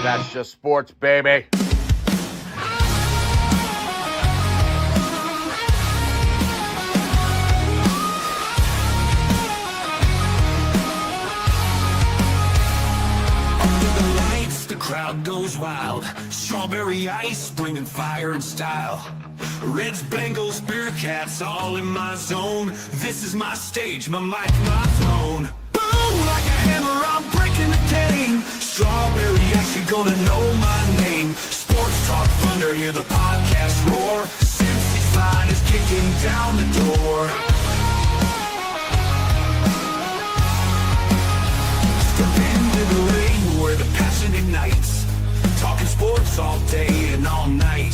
That's just sports, baby. Crowd goes wild, strawberry ice bringing fire and style. Reds, Bengals, Bearcats, all in my zone. This is my stage, my mic, my throne. Boom, like a hammer, I'm breaking the game. Strawberry ice, you're gonna know my name. Sports Talk Thunder, hear the podcast roar. Cincy's line is kicking down the door. Step into the ring where the passion ignites. Talking sports all day and all night.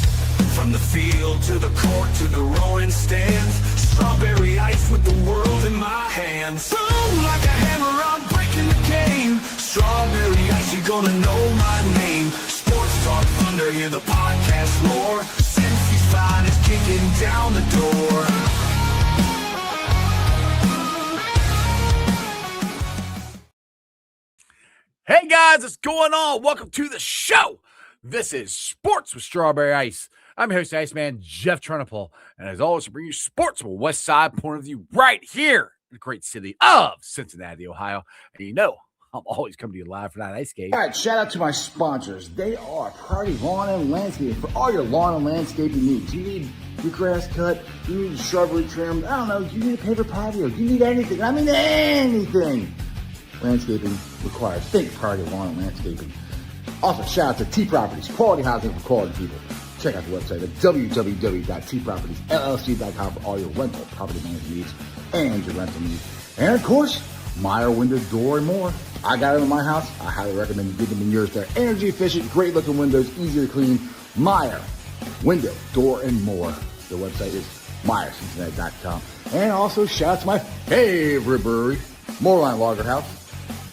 From the field to the court to the roaring stands. Strawberry ice with the world in my hands. Boom, like a hammer, I'm breaking the game. Strawberry ice, you're gonna know my name. Sports Talk Thunder, hear the podcast roar. Cincy's fine is kicking down the door. Hey guys, what's going on? Welcome to the show. This is Sports with Strawberry Ice. I'm your host, Iceman Jeff Trunapole, and as always, I bring you sports from a West Side point of view right here in the great city of Cincinnati, Ohio. And you know, I'm always coming to you live for that ice game. All right, shout out to my sponsors. They are Priority Lawn and Landscaping for all your lawn and landscaping needs. You need your grass cut, you need shrubbery trimmed, I don't know, you need a paper patio, you need anything. I mean anything. Landscaping required. Think Priority Lawn and Landscaping. Also, shout out to T Properties, quality housing for quality people. Check out the website at www.tpropertiesllc.com for all your rental property management needs and your rental needs. And of course, Meyer Window, Door, and more. I got it in my house. I highly recommend you get them in yours. They're energy efficient, great looking windows, easy to clean. Meyer Window, Door, and more. The website is MeyerCincinnati.com. And also, shout out to my favorite brewery, Moorline Lager House.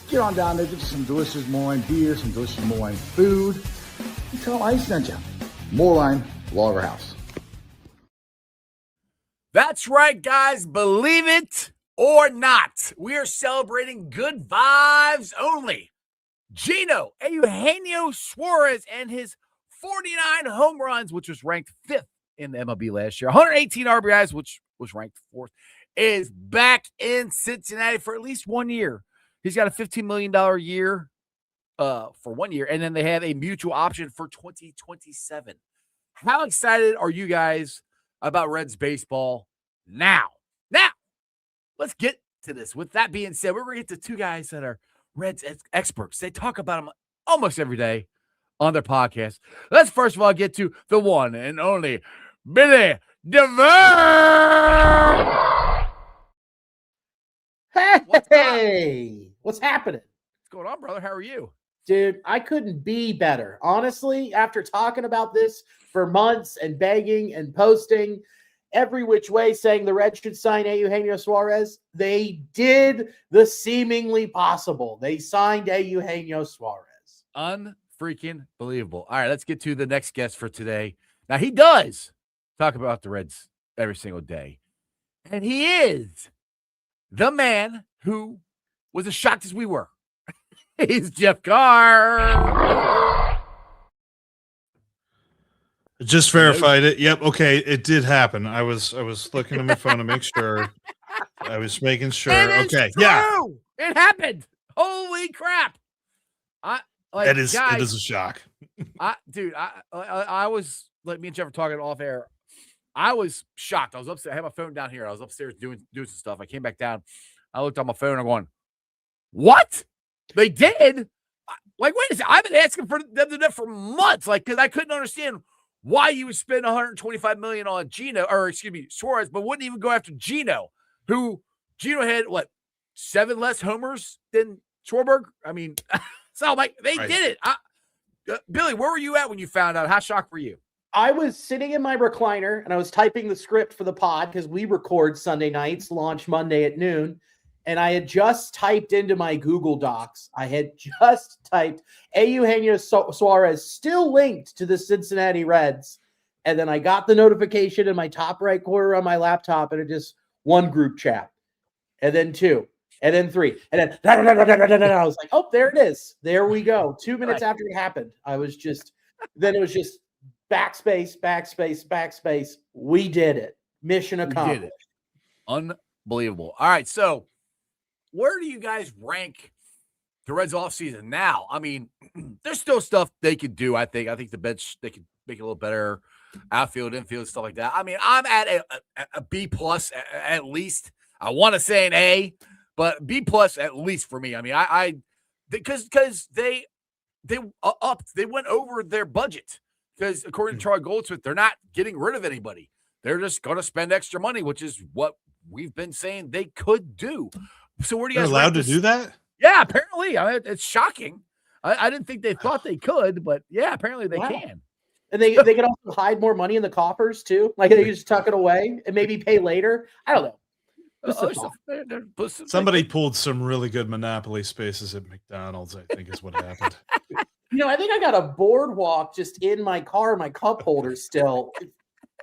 Get on down there, get some delicious Moorline beer, some delicious Moorline food. And tell them I sent you. Moorline Lager House. That's right, guys. Believe it or not, we are celebrating good vibes only. Gino Eugenio Suárez and his 49 home runs, which was ranked 5th in the MLB last year, 118 RBIs, which was ranked 4th, is back in Cincinnati for at least 1 year. He's got a $15 million year for 1 year, and then they have a mutual option for 2027. How excited are you guys about Reds baseball now? Now, let's get to this. With that being said, we're going to get to two guys that are Reds experts. They talk about them almost every day on their podcast. Let's first of all get to the one and only Billy DeVoe. Hey, what's happening? What's going on, brother? How are you? Dude, I couldn't be better. Honestly, after talking about this for months and begging and posting every which way saying the Reds should sign Eugenio Suárez, they did the seemingly possible. They signed Eugenio Suárez. Unfreaking believable. All right, let's get to the next guest for today. Now, he does talk about the Reds every single day, and he is the man who was as shocked as we were. He's Jeff Carr. Just verified it. Yep. Okay. It did happen. I was looking at my phone to make sure. I was making sure. Okay. True. Yeah. It happened. Holy crap. It is a shock. Dude, I was like, me and Jeff were talking off air. I was shocked. I was upstairs. I had my phone down here. I was upstairs doing some stuff. I came back down. I looked on my phone. I'm going, what? They did? Like, wait a second. I've been asking for them to do that for months. Like, because I couldn't understand why you would spend $125 million on Suarez, but wouldn't even go after Gino, who Gino had, 7 less homers than Schwarber? I mean, so like they did it. Billy, where were you at when you found out? How shocked were you? I was sitting in my recliner and I was typing the script for the pod because we record Sunday nights, launch Monday at noon. And I had just typed into my Google Docs. I had just typed Eugenio Suárez still linked to the Cincinnati Reds. And then I got the notification in my top right corner on my laptop, and it just one group chat. And then 2. and then 3, and then I was like, oh, there it is. There we go. 2 minutes after it happened, then it was just backspace, backspace, backspace. We did it. Mission accomplished. Unbelievable. All right, so where do you guys rank the Reds offseason now? I mean, there's still stuff they could do, I think. I think the bench, they could make it a little better. Outfield, infield, stuff like that. I mean, I'm at a B plus at least. I want to say an A, but B plus at least for me. I mean, because they went over their budget, because according to Charlie Goldsmith, they're not getting rid of anybody. They're just going to spend extra money, which is what we've been saying they could do. So where do you guys allowed to do that? Yeah, apparently. I mean, it's shocking. I didn't think they thought they could, but yeah, apparently they can. And they could also hide more money in the coffers too. Like they could just tuck it away and maybe pay later. I don't know. Somebody pulled some really good Monopoly spaces at McDonald's, I think is what happened. I think I got a boardwalk just in my car, my cup holder still.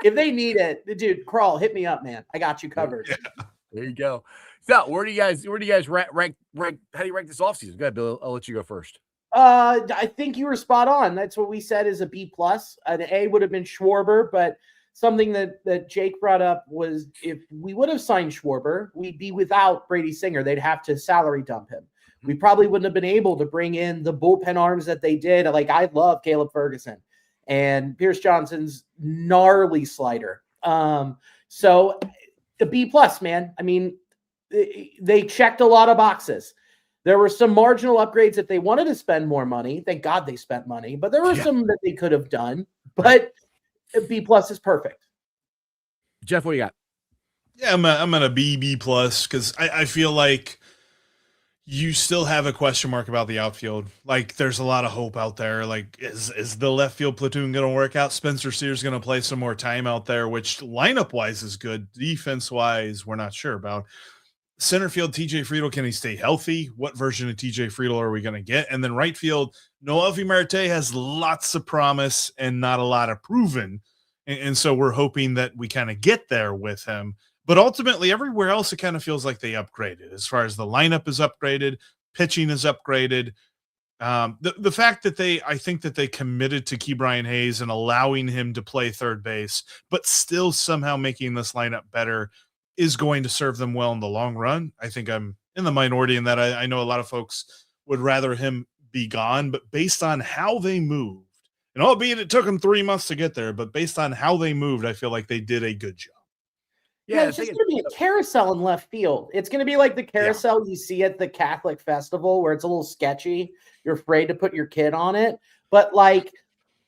If they need it, dude, Crawl, hit me up, man. I got you covered. Yeah. There you go. So where do you guys rank? How do you rank this offseason? Go ahead, Bill. I'll let you go first. I think you were spot on. That's what we said is a B plus. An A would have been Schwarber, but something that Jake brought up was if we would have signed Schwarber, we'd be without Brady Singer. They'd have to salary dump him. We probably wouldn't have been able to bring in the bullpen arms that they did. Like, I love Caleb Ferguson and Pierce Johnson's gnarly slider. So a B plus, man. I mean, they checked a lot of boxes. There were some marginal upgrades if they wanted to spend more money. Thank God they spent money, but there were some that they could have done. But B plus is perfect. Jeff, what do you got? Yeah, I'm at a B plus because I feel like you still have a question mark about the outfield. Like, there's a lot of hope out there. Like, is the left field platoon going to work out? Spencer Steer's going to play some more time out there, which lineup wise is good. Defense wise, we're not sure about. Center field, TJ Friedl, can he stay healthy? What version of TJ Friedl are we going to get? And then right field, Noelvi Marte has lots of promise and not a lot of proven. And so we're hoping that we kind of get there with him. But ultimately, everywhere else, it kind of feels like they upgraded. As far as the lineup is upgraded, pitching is upgraded. The fact that I think that they committed to Ke'Bryan Hayes and allowing him to play third base, but still somehow making this lineup better is going to serve them well in the long run. I think I'm in the minority in that. I know a lot of folks would rather him be gone, but based on how they moved, and albeit it took them 3 months to get there, but based on how they moved, I feel like they did a good job. Yeah, it's just going to be a carousel in left field. It's going to be like the carousel you see at the Catholic festival where it's a little sketchy. You're afraid to put your kid on it. But, like,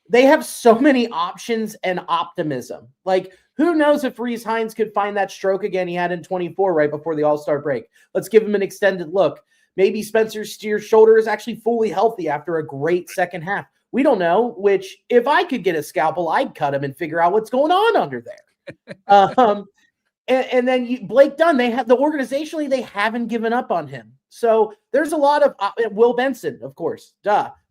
they have so many options and optimism. Like, who knows if Rhys Hines could find that stroke again he had in 24 right before the All-Star break. Let's give him an extended look. Maybe Spencer Steer's shoulder is actually fully healthy after a great second half. We don't know, which if I could get a scalpel, I'd cut him and figure out what's going on under there. And then Blake Dunn, organizationally, they haven't given up on him. So there's a lot of Will Benson, of course,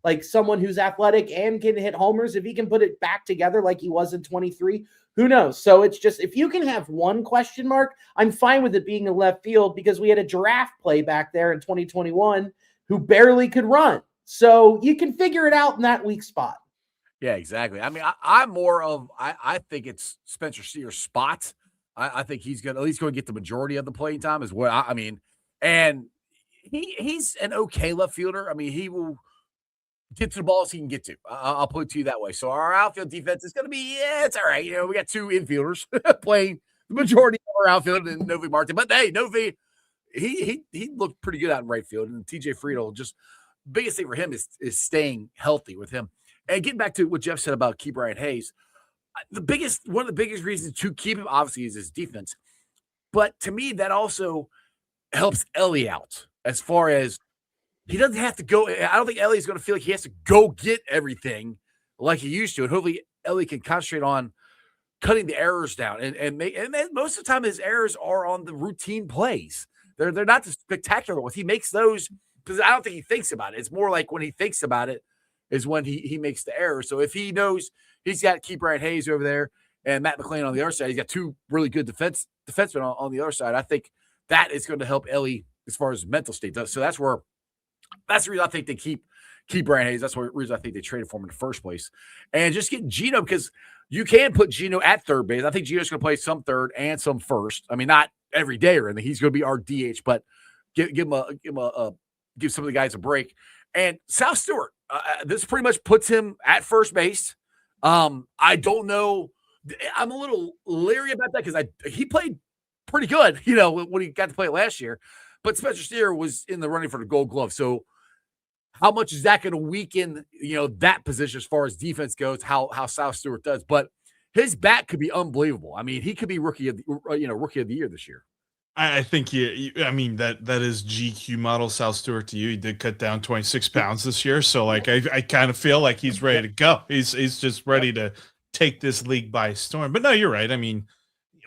like someone who's athletic and can hit homers. If he can put it back together like he was in 23, who knows? So it's just, if you can have one question mark, I'm fine with it being in left field because we had a giraffe play back there in 2021 who barely could run. So you can figure it out in that weak spot. Yeah, exactly. I mean, I'm more of, I think it's Spencer Steer's spot. I think he's going to at least go and get the majority of the playing time as well. I mean, and he's an okay left fielder. I mean, he will get to the balls he can get to. I'll put it to you that way. So our outfield defense is going to be, it's all right. You know, we got two infielders playing the majority of our outfield and Novi Martin. But hey, Novi, he looked pretty good out in right field. And TJ Friedl, just biggest thing for him is staying healthy with him. And getting back to what Jeff said about Ke'Bryan Hayes, one of the biggest reasons to keep him, obviously, is his defense. But to me, that also helps Ellie out as far as he doesn't have to go. I don't think Ellie's going to feel like he has to go get everything like he used to. And hopefully Ellie can concentrate on cutting the errors down. And most of the time his errors are on the routine plays. They're not the spectacular ones. He makes those because I don't think he thinks about it. It's more like when he thinks about it is when he makes the error. So if he knows he's got Ke'Bryan Hayes over there and Matt McClain on the other side, he's got two really good defensemen on the other side. I think that is going to help Ellie as far as mental state does. So that's the reason I think they keep Brian Hayes. That's the reason I think they traded for him in the first place. And just get Gino, because you can put Gino at third base. I think Gino's going to play some third and some first. I mean, not every day or anything. He's going to be our DH, but give some of the guys a break. And Sal Stewart, this pretty much puts him at first base. I don't know. I'm a little leery about that because he played pretty good, when he got to play it last year. But Spencer Steer was in the running for the Gold Glove. So how much is that going to weaken, that position as far as defense goes, how Sal Stewart does? But his bat could be unbelievable. I mean, he could be rookie of the year this year. I think that is GQ model Sal Stewart to you. He did cut down 26 pounds this year. So I kind of feel like he's ready to go. He's just ready to take this league by storm. But no, you're right. I mean,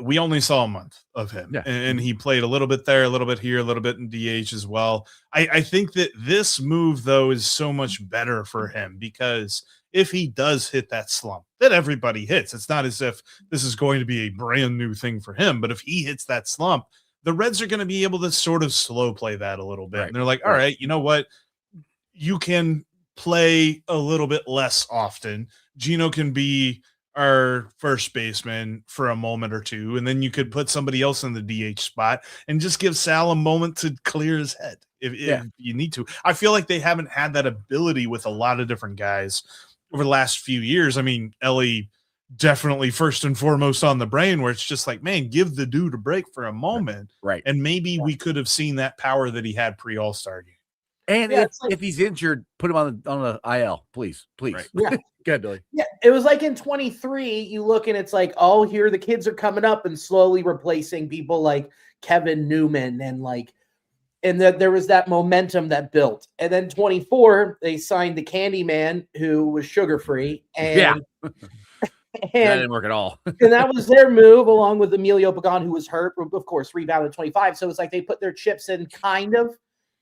we only saw a month of him, and he played a little bit there, a little bit here, a little bit in DH as well. I think that this move, though, is so much better for him because if he does hit that slump that everybody hits, it's not as if this is going to be a brand new thing for him. But if he hits that slump, the Reds are going to be able to sort of slow play that a little bit. Right. And they're like, all right, you know what? You can play a little bit less often. Gino can be our first baseman for a moment or two, and then you could put somebody else in the DH spot and just give Sal a moment to clear his head if you need to. I feel like they haven't had that ability with a lot of different guys over the last few years. I mean, Ellie definitely first and foremost on the brain, where it's just like, man, give the dude a break for a moment. Right. And maybe we could have seen that power that he had pre-All-Star game. And if he's injured, put him on the IL, please. Right. Yeah. Good, Billy. Yeah, it was like in 23, you look and it's like, oh, here the kids are coming up and slowly replacing people like Kevin Newman and there was that momentum that built. And then 24, they signed the Candyman who was sugar-free. And that didn't work at all. And that was their move, along with Emilio Pagan, who was hurt, of course, rebounded 25. So it's like they put their chips in kind of,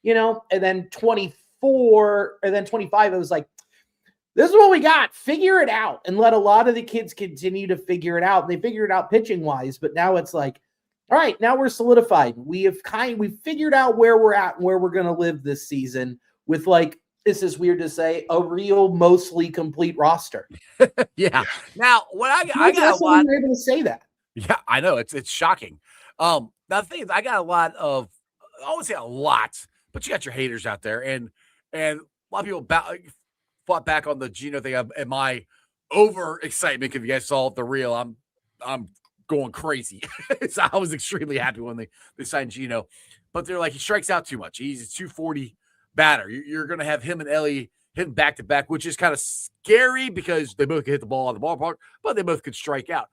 and then 24, and then 25, it was like, this is what we got. Figure it out and let a lot of the kids continue to figure it out. They figure it out pitching wise, but now it's like, all right, now we're solidified. We've figured out where we're at and where we're going to live this season with, like, this is weird to say, a real mostly complete roster. Yeah. Now, what I got a lot. You're able to say that. Yeah, I know it's shocking. Now the thing is, I got a lot of. I won't say a lot, but you got your haters out there, and a lot of people fought back on the Gino thing and my over excitement. If you guys saw the reel, I'm going crazy. So I was extremely happy when they signed Gino, but they're like, he strikes out too much. He's a 240 batter. You're going to have him and Ellie hitting back to back, which is kind of scary because they both can hit the ball on the ballpark, but they both could strike out.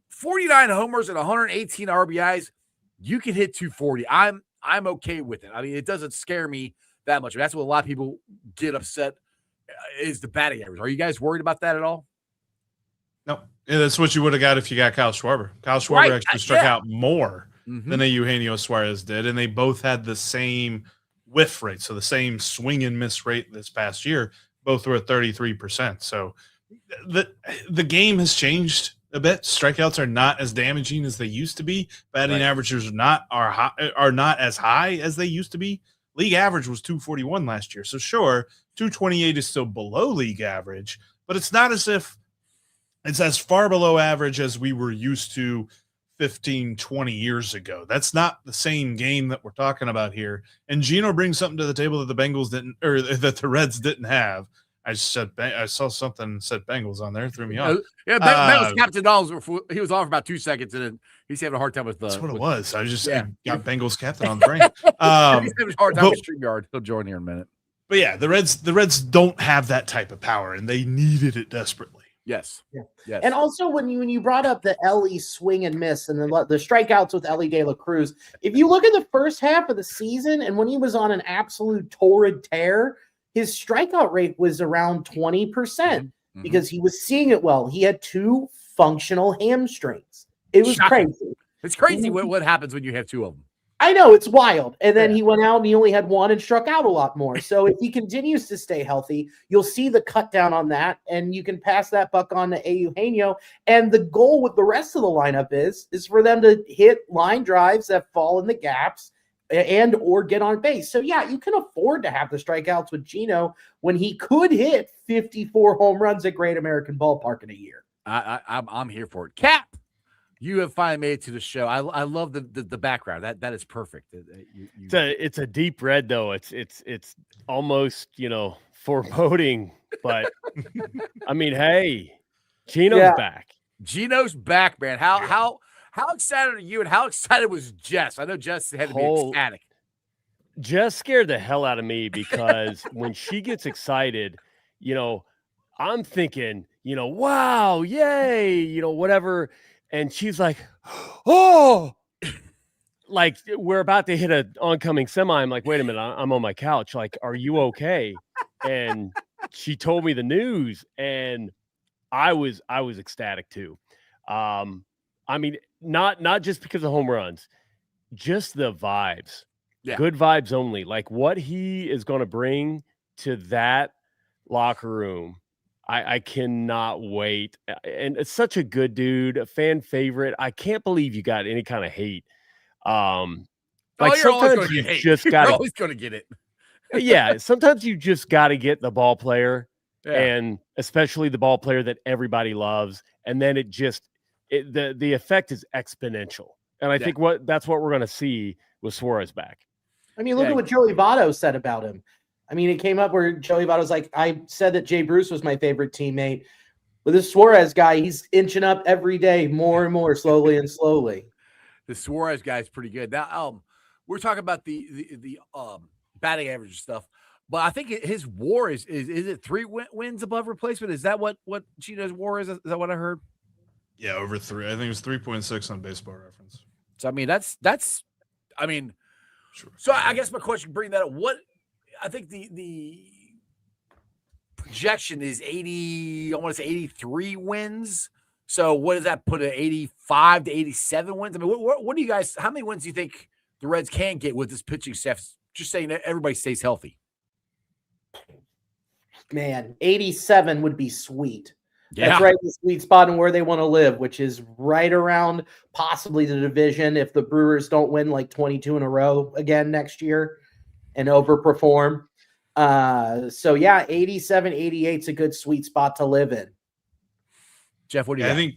49 homers and 118 RBIs. You can hit 240. I'm okay with it. I mean, it doesn't scare me that much. That's what a lot of people get upset is the batting average. Are you guys worried about that at all? No. Yeah, that's what you would have got if you got Kyle Schwarber. Kyle Schwarber actually struck out more than Eugenio Suarez did, and they both had the same whiff rate, so the same swing and miss rate this past year. Both were at 33%. So the game has changed a bit. Strikeouts are not as damaging as they used to be. Batting averages are not as high as they used to be. League average was 241 last year. So sure, 228 is still below league average, but it's not as if it's as far below average as we were used to 15, 20 years ago. That's not the same game that we're talking about here. And Gino brings something to the table that the Bengals didn't, or that the Reds didn't have. I saw something that said Bengals on there, threw me off. Yeah, Bengals Captain he was on for about 2 seconds, and then he's having a hard time with the. That's what it was. I just got Bengals Captain on the brain. He's having a hard time with StreamYard. He'll join here in a minute. But yeah, the Reds don't have that type of power, and they needed it desperately. Yes. Yeah. Yes. And also when you brought up the Ellie swing and miss and the strikeouts with Ellie De La Cruz, if you look at the first half of the season and when he was on an absolute torrid tear, his strikeout rate was around 20% because he was seeing it well. He had 2 functional hamstrings. It was crazy. It's crazy what happens when you have 2 of them. I know, it's wild. And then he went out and he only had 1 and struck out a lot more. So if he continues to stay healthy, you'll see the cut down on that, and you can pass that buck on to Eugenio. And the goal with the rest of the lineup is for them to hit line drives that fall in the gaps and or get on base. So yeah, you can afford to have the strikeouts with Gino when he could hit 54 home runs at Great American Ballpark in a year. I'm here for it. Cap, you have finally made it to the show. I love the background. That is perfect. It's a deep red though. It's almost foreboding, but I mean, hey, Gino's back. Gino's back, man. How excited are you, and how excited was Jess? I know Jess had to be ecstatic. Jess scared the hell out of me because when she gets excited, I'm thinking, wow, yay, whatever. And she's like, oh, like we're about to hit an oncoming semi. I'm like, wait a minute, I'm on my couch. Like, are you okay? And she told me the news, and I was ecstatic too. I mean, not just because of home runs, just the vibes. Yeah. Good vibes only. Like what he is going to bring to that locker room. I cannot wait. And it's such a good dude, a fan favorite. I can't believe you got any kind of hate. Like sometimes you just got always going to get it. Yeah. Sometimes you just got to get the ball player, and especially the ball player that everybody loves. And then the effect is exponential. And I think that's what we're going to see with Suarez back. I mean, look at what Joey Votto said about him. I mean, it came up where Joey Votto's like, I said that Jay Bruce was my favorite teammate. But this Suarez guy, he's inching up every day more and more, slowly and slowly. The Suarez guy is pretty good. Now, we're talking about the batting average and stuff, but I think his WAR is it 3 wins above replacement? Is that what Gino's WAR is? Is that what I heard? Yeah, over 3. I think it was 3.6 on Baseball Reference. So I mean, that's sure. So I guess my question, bring that up. What I think the projection is 80. I want to say 83 wins. So what does that put at 85 to 87 wins? I mean, what do you guys? How many wins do you think the Reds can get with this pitching staff? Just saying that everybody stays healthy. Man, 87 would be sweet. Yeah. That's right in the sweet spot and where they want to live, which is right around possibly the division if the Brewers don't win like 22 in a row again next year and overperform. So, yeah, 87, 88 is a good sweet spot to live in. Jeff, what do you think?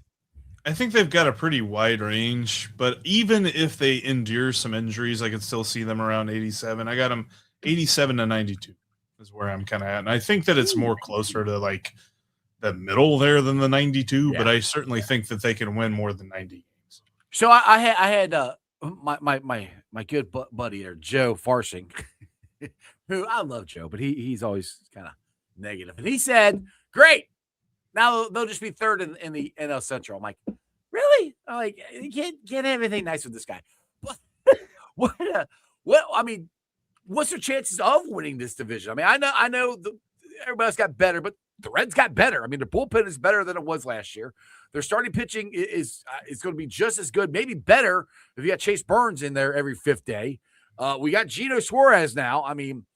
I think they've got a pretty wide range, but even if they endure some injuries, I could still see them around 87. I got them 87 to 92 is where I'm kind of at. And I think that it's more closer to like the middle there than the 92, but I certainly think that they can win more than 90 games. So I had my good buddy there, Joe Farsing, who I love Joe, but he's always kind of negative. And he said, great. Now they'll just be third in the NL Central. I'm like, really? I'm like, you can't have anything nice with this guy. What? I mean, what's their chances of winning this division? I mean, I know everybody else got better, but the Reds got better. I mean, their bullpen is better than it was last year. Their starting pitching is going to be just as good, maybe better if you got Chase Burns in there every 5th day. We got Gino Suárez now. I mean,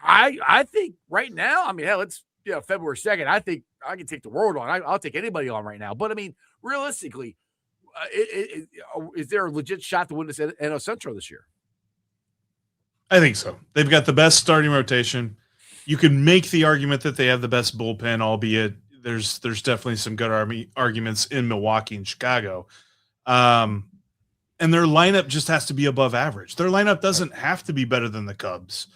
I think right now, I mean, hell, it's February 2nd. I think I can take the world on. I'll take anybody on right now. But I mean, realistically, is there a legit shot to win this NL Central this year? I think so. They've got the best starting rotation. You can make the argument that they have the best bullpen, albeit there's definitely some good arguments in Milwaukee and Chicago. And their lineup just has to be above average. Their lineup doesn't have to be better than the Cubs,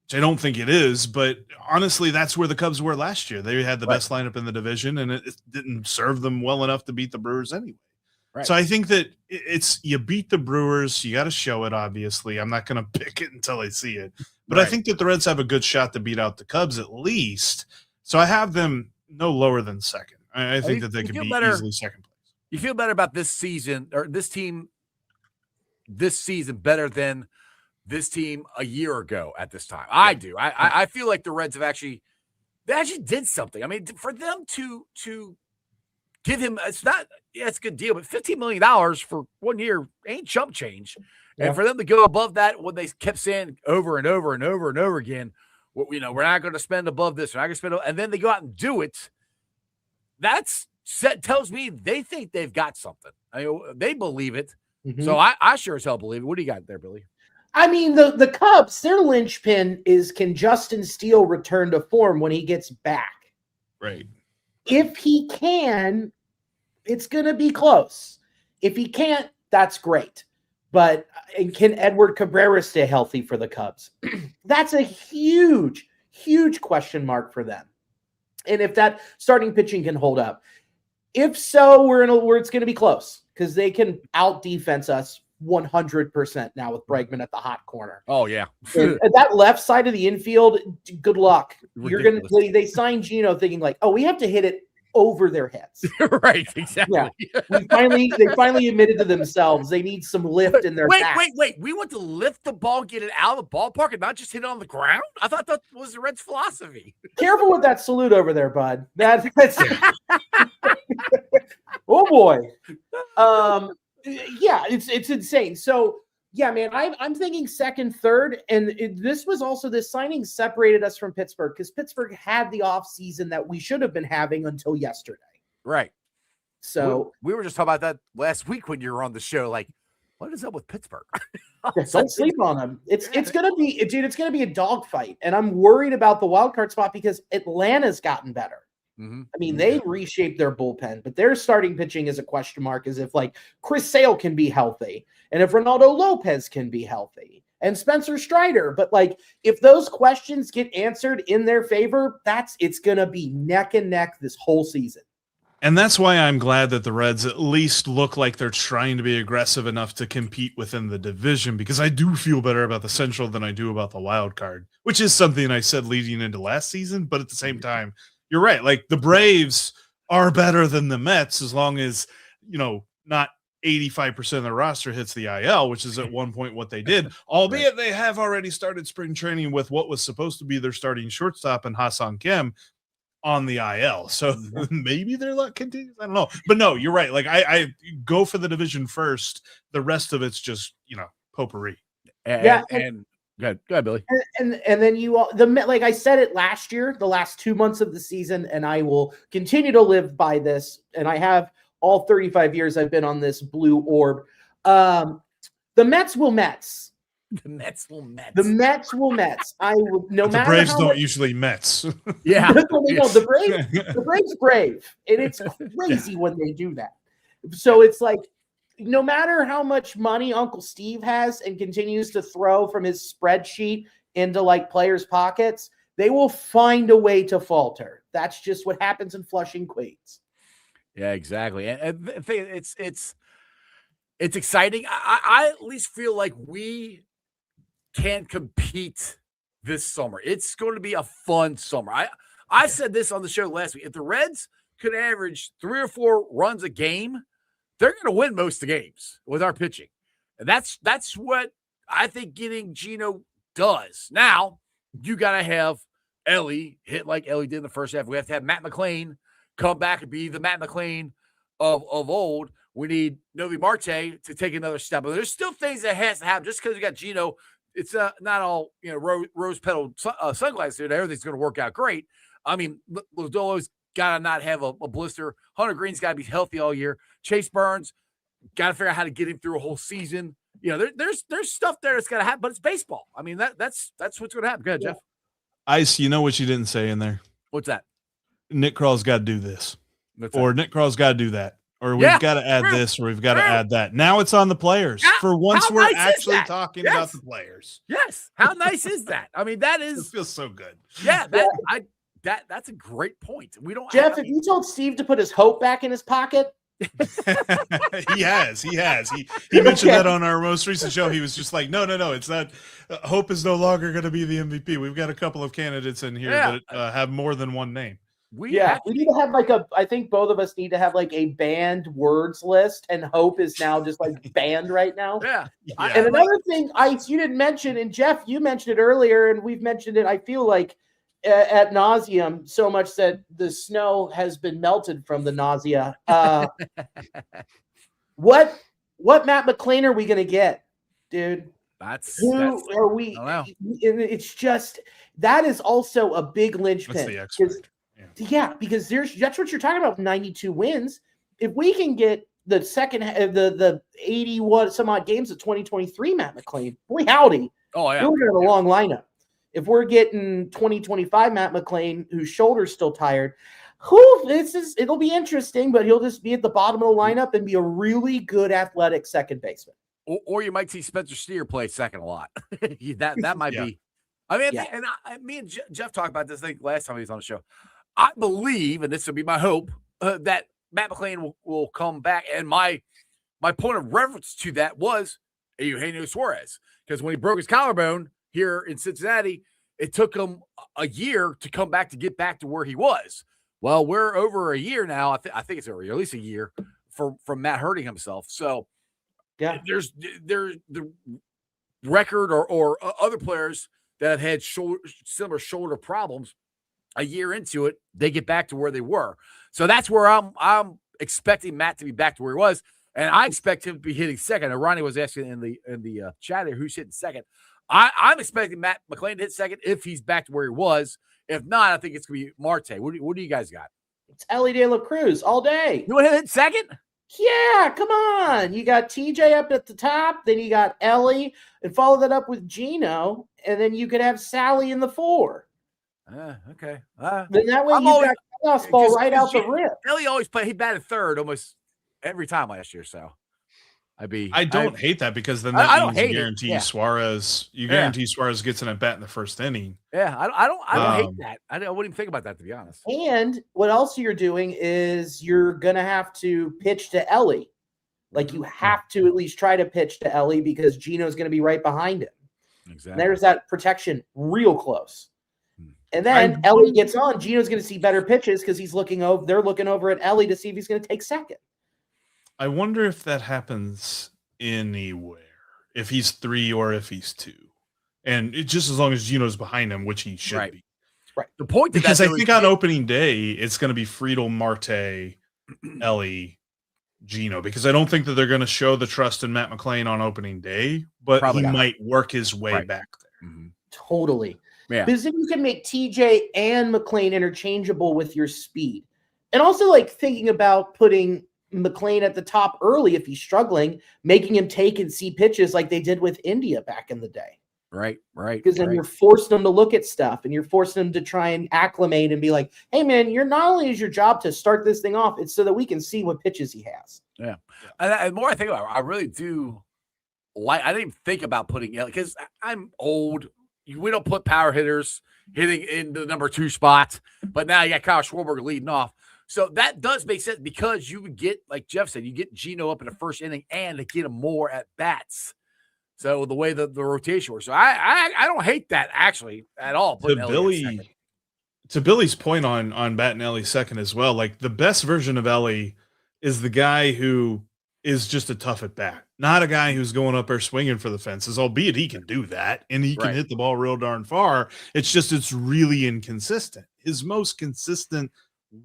which I don't think it is. But honestly, that's where the Cubs were last year. They had the best lineup in the division, and it didn't serve them well enough to beat the Brewers anyway. Right. So I think that you beat the Brewers. You got to show it, obviously. I'm not going to pick it until I see it. But I think that the Reds have a good shot to beat out the Cubs at least. So I have them no lower than second. I think that they could be easily second place. You feel better about this season or this team this season better than this team a year ago at this time. I do. I feel like the Reds have actually did something. I mean, for them to give him, it's a good deal, but $15 million for 1 year ain't chump change. Yeah. And for them to go above that, when they kept saying over and over and over and over again, we're not going to spend above this, we're not going to spend, and then they go out and do it. Tells me they think they've got something. I mean, they believe it. Mm-hmm. So I sure as hell believe it. What do you got there, Billy? I mean, the Cubs, their linchpin is, can Justin Steele return to form when he gets back? Right. If he can, it's going to be close. If he can't, that's great. But and can Edward Cabrera stay healthy for the Cubs? That's a huge, huge question mark for them. And if that starting pitching can hold up. If so, we're in a where it's going to be close because they can out defense us 100% now with Bregman at the hot corner. Oh yeah. And that left side of the infield, good luck. Ridiculous. You're gonna they signed Gino thinking like, oh, we have to hit it over their heads. Right, exactly. Yeah. They finally admitted to themselves they need some lift in their back. Wait. We want to lift the ball, get it out of the ballpark, and not just hit it on the ground? I thought that was the Reds' philosophy. Careful with that salute over there, bud. That's oh boy. Yeah, it's insane. So yeah, man, I'm thinking second, third, and this signing separated us from Pittsburgh because Pittsburgh had the offseason that we should have been having until yesterday. Right. So we were just talking about that last week when you were on the show. Like, what is up with Pittsburgh? don't sleep on them. It's gonna be, dude. It's gonna be a dogfight, and I'm worried about the wild card spot because Atlanta's gotten better. Mm-hmm. I mean, they reshaped their bullpen, but their starting pitching is a question mark as if like Chris Sale can be healthy and if Ronaldo Lopez can be healthy and Spencer Strider. But like, if those questions get answered in their favor, it's going to be neck and neck this whole season. And that's why I'm glad that the Reds at least look like they're trying to be aggressive enough to compete within the division, because I do feel better about the Central than I do about the wild card, which is something I said leading into last season. But at the same time, you're right. Like, the Braves are better than the Mets as long as, not 85% of the roster hits the IL, which is at one point what they did, albeit they have already started spring training with what was supposed to be their starting shortstop and Ha-Seong Kim on the IL. So maybe their luck continues. I don't know. But no, you're right. Like, I go for the division first. The rest of it's just, potpourri. And go ahead, Billy. And then like I said it last year, the last 2 months of the season, and I will continue to live by this. And I have all 35 years I've been on this blue orb. The Mets will Mets. The Mets will Mets. The Mets will Mets. I will. No matter. The Braves how don't much, usually Mets. Yeah. no, the Braves brave, and it's crazy when they do that. So it's like, no matter how much money Uncle Steve has and continues to throw from his spreadsheet into like players' pockets, they will find a way to falter. That's just what happens in Flushing, Queens. Yeah, exactly. And it's exciting. I at least feel like we can compete this summer. It's going to be a fun summer. I said this on the show last week. If the Reds could average 3 or 4 runs a game, they're going to win most of the games with our pitching. And that's what I think getting Gino does. Now, you got to have Ellie hit like Ellie did in the first half. We have to have Matt McClain come back and be the Matt McClain of old. We need Novi Marte to take another step. But there's still things that has to happen. Just because we got Gino, it's not all rose-petaled sunglasses here. Everything's going to work out great. I mean, Lodolo's got to not have a blister. Hunter Green's got to be healthy all year. Chase Burns, got to figure out how to get him through a whole season. There's stuff there that's got to happen, but it's baseball. I mean, that's what's going to happen. Go ahead, Jeff. Ice, you know what you didn't say in there? What's that? Nick Krall's got to do this. Or Nick Krall's got to do that. Or we've got to add this, or we've got to add that. Now it's on the players. For once, we're actually talking about the players. Yes. How nice is that? I mean, that is. It feels so good. Yeah. That's a great point. We don't. Jeff, if you told Steve to put his hope back in his pocket. He has. He mentioned that on our most recent show. He was just like, no, it's not. Hope is no longer going to be the MVP. We've got a couple of candidates in here that have more than one name. We need to have I think both of us need to have like a banned words list, and Hope is now just like banned right now. Yeah. And another thing, Ice, you didn't mention, and Jeff, you mentioned it earlier, and we've mentioned it, I feel like ad nauseum, so much that the snow has been melted from the nausea. What Matt McClain are we going to get, dude? Who are we? I don't know. It's just, that is also a big linchpin. That's the expert. Yeah, because that's what you're talking about with 92 wins. If we can get the second the 81 some odd games of 2023 Matt McClain. Boy, howdy. Oh, yeah. We're going to have a long lineup. If we're getting 2025 Matt McClain, whose shoulder's still tired, it'll be interesting, but he'll just be at the bottom of the lineup and be a really good athletic second baseman. Or you might see Spencer Steer play second a lot. that might be. I mean, me and Jeff talked about this thing last time he was on the show. I believe, and this will be my hope, that Matt McClain will come back. And my point of reference to that was Eugenio Suárez, because when he broke his collarbone here in Cincinnati, it took him a year to come back to get back to where he was. Well, we're over a year now. I think it's over at least a year from Matt hurting himself. So there's the record or other players that have had similar shoulder problems. A year into it, they get back to where they were. So that's where I'm expecting Matt to be back to where he was, and I expect him to be hitting second. And Ronnie was asking in the chat there who's hitting second. I'm expecting Matt McClain to hit second if he's back to where he was. If not, I think it's gonna be Marte. What do you guys got? It's Ellie De La Cruz all day. You want to hit second? Yeah, come on. You got TJ up at the top, then you got Ellie, and follow that up with Gino, and then you could have Sally in the 4. Okay. Then that way got chaos ball right out the rip. Ellie always played. He batted third almost every time last year. So I don't hate that, because then that means you guarantee Suarez. You guarantee Suarez gets an at bat in the first inning. Yeah, I don't hate that. I wouldn't even think about that, to be honest. And what else you're doing is you're gonna have to pitch to Ellie. Like, you have to at least try to pitch to Ellie, because Gino's gonna be right behind him. Exactly. And there's that protection real close. And then Ellie gets on. Gino's going to see better pitches because he's looking over. They're looking over at Ellie to see if he's going to take second. I wonder if that happens anywhere, if he's 3 or if he's 2, and just as long as Gino's behind him, which he should be. Right. The point, because I think on opening day it's going to be Friedel, Marte, Ellie, Gino, because I don't think that they're going to show the trust in Matt McClain on opening day, but he might work his way back there. Mm-hmm. Totally. Yeah. Because then you can make TJ and McClain interchangeable with your speed. And also, like, thinking about putting McClain at the top early if he's struggling, making him take and see pitches like they did with India back in the day. Right. Because then you're forcing them to look at stuff, and you're forcing them to try and acclimate and be like, hey, man, you're not only is your job to start this thing off, it's so that we can see what pitches he has. Yeah. And the more I think about it, I really do like, I didn't even think about putting Ellie, because I'm old. We don't put power hitters hitting in the number 2 spot, but now you got Kyle Schwarber leading off. So that does make sense, because you would get, like Jeff said, you get Gino up in the first inning and to get him more at bats. So the way the rotation works. So I don't hate that actually at all. To Billy's point on batting Ellie second as well, like, the best version of Ellie is the guy who is just a tough at bat, not a guy who's going up there swinging for the fences, albeit he can do that and he can hit the ball real darn far. It's just, it's really inconsistent. His most consistent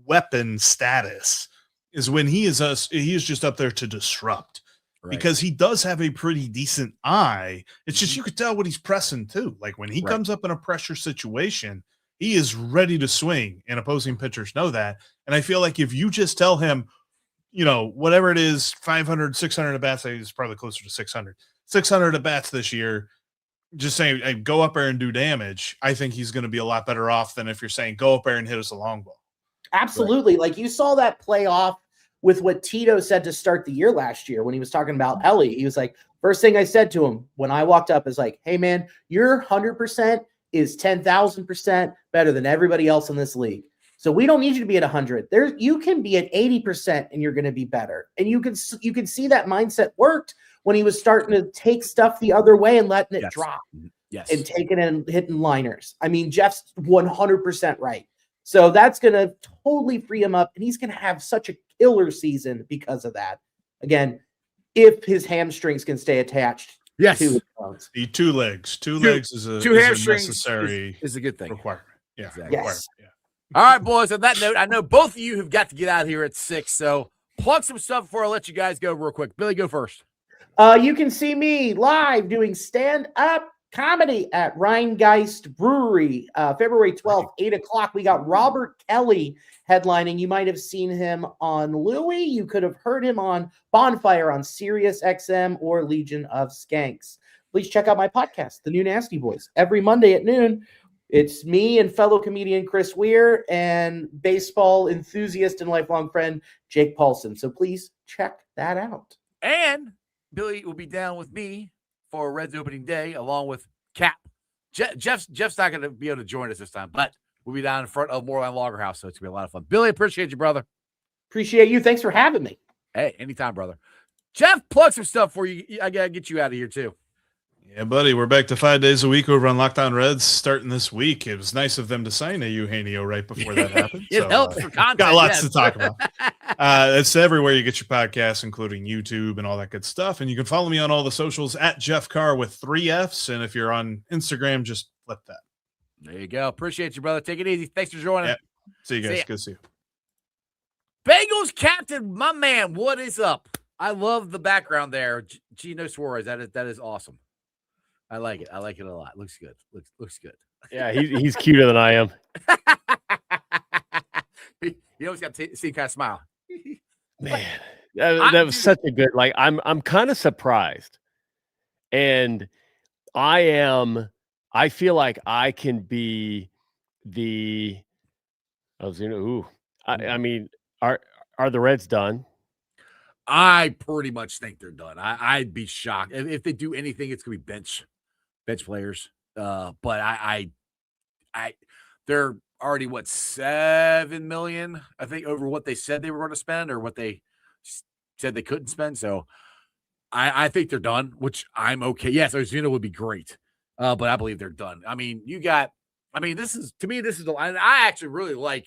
weapon status is when he is just up there to disrupt, because he does have a pretty decent eye. It's just, you could tell what he's pressing too. Like, when he comes up in a pressure situation, he is ready to swing, and opposing pitchers know that. And I feel like if you just tell him, you know, whatever it is, 500, 600 at bats, I think it's probably closer to 600 at bats this year, just saying, hey, go up there and do damage. I think he's going to be a lot better off than if you're saying, go up there and hit us a long ball. Absolutely. Like, you saw that play off with what Tito said to start the year last year when he was talking about Ellie. He was like, first thing I said to him when I walked up is like, hey, man, your 100% is 10,000% better than everybody else in this league. So we don't need you to be at 100. You can be at 80% and you're going to be better. And you can see that mindset worked when he was starting to take stuff the other way and letting it drop. Yes. And taking it and hitting liners. I mean, Jeff's 100% right. So that's going to totally free him up, and he's going to have such a killer season because of that. Again, if his hamstrings can stay attached to his bones. The 2 legs. Two legs is a necessary is a good thing. Requirement. Yeah. Exactly. Yes. Yeah. All right, boys. On that note, I know both of you have got to get out here at 6, so plug some stuff before I let you guys go real quick. Billy, go first. You can see me live doing stand-up comedy at Rheingeist Brewery, February 12th, 8 o'clock. We got Robert Kelly headlining. You might have seen him on Louie. You could have heard him on Bonfire on Sirius XM or Legion of Skanks. Please check out my podcast, The New Nasty Boys, every Monday at noon. It's me and fellow comedian Chris Weir and baseball enthusiast and lifelong friend Jake Paulson. So please check that out. And Billy will be down with me for Reds opening day, along with Cap. Jeff's not going to be able to join us this time, but we'll be down in front of Moorline Lager House, so it's going to be a lot of fun. Billy, appreciate you, brother. Appreciate you. Thanks for having me. Hey, anytime, brother. Jeff, plug some stuff for you. I got to get you out of here, too. Yeah, buddy, we're back to 5 days a week over on Locked On Reds starting this week. It was nice of them to sign a Eugenio right before that happened. It helps for content. Got lots to talk about. It's everywhere you get your podcasts, including YouTube and all that good stuff. And you can follow me on all the socials at Jeff Carr with 3 Fs. And if you're on Instagram, just flip that. There you go. Appreciate you, brother. Take it easy. Thanks for joining. Yeah. See you guys. See Good to see you. Bengals Captain, my man, what is up? I love the background there. Gino Suárez. That is awesome. I like it. I like it a lot. Looks good. Looks good. Yeah, he's cuter than I am. You always got to see him kind of smile. Man, that was such a good. Like, I'm kind of surprised, and I feel like I can be the. I mean, are the Reds done? I pretty much think they're done. I'd be shocked if they do anything. It's gonna be bench players. But I they're already what, $7 million, I think, over what they said they were going to spend or what they said they couldn't spend. So I think they're done, which I'm okay. Yes, Eugenio would be great, but I believe they're done. I mean, this is the line. I actually really like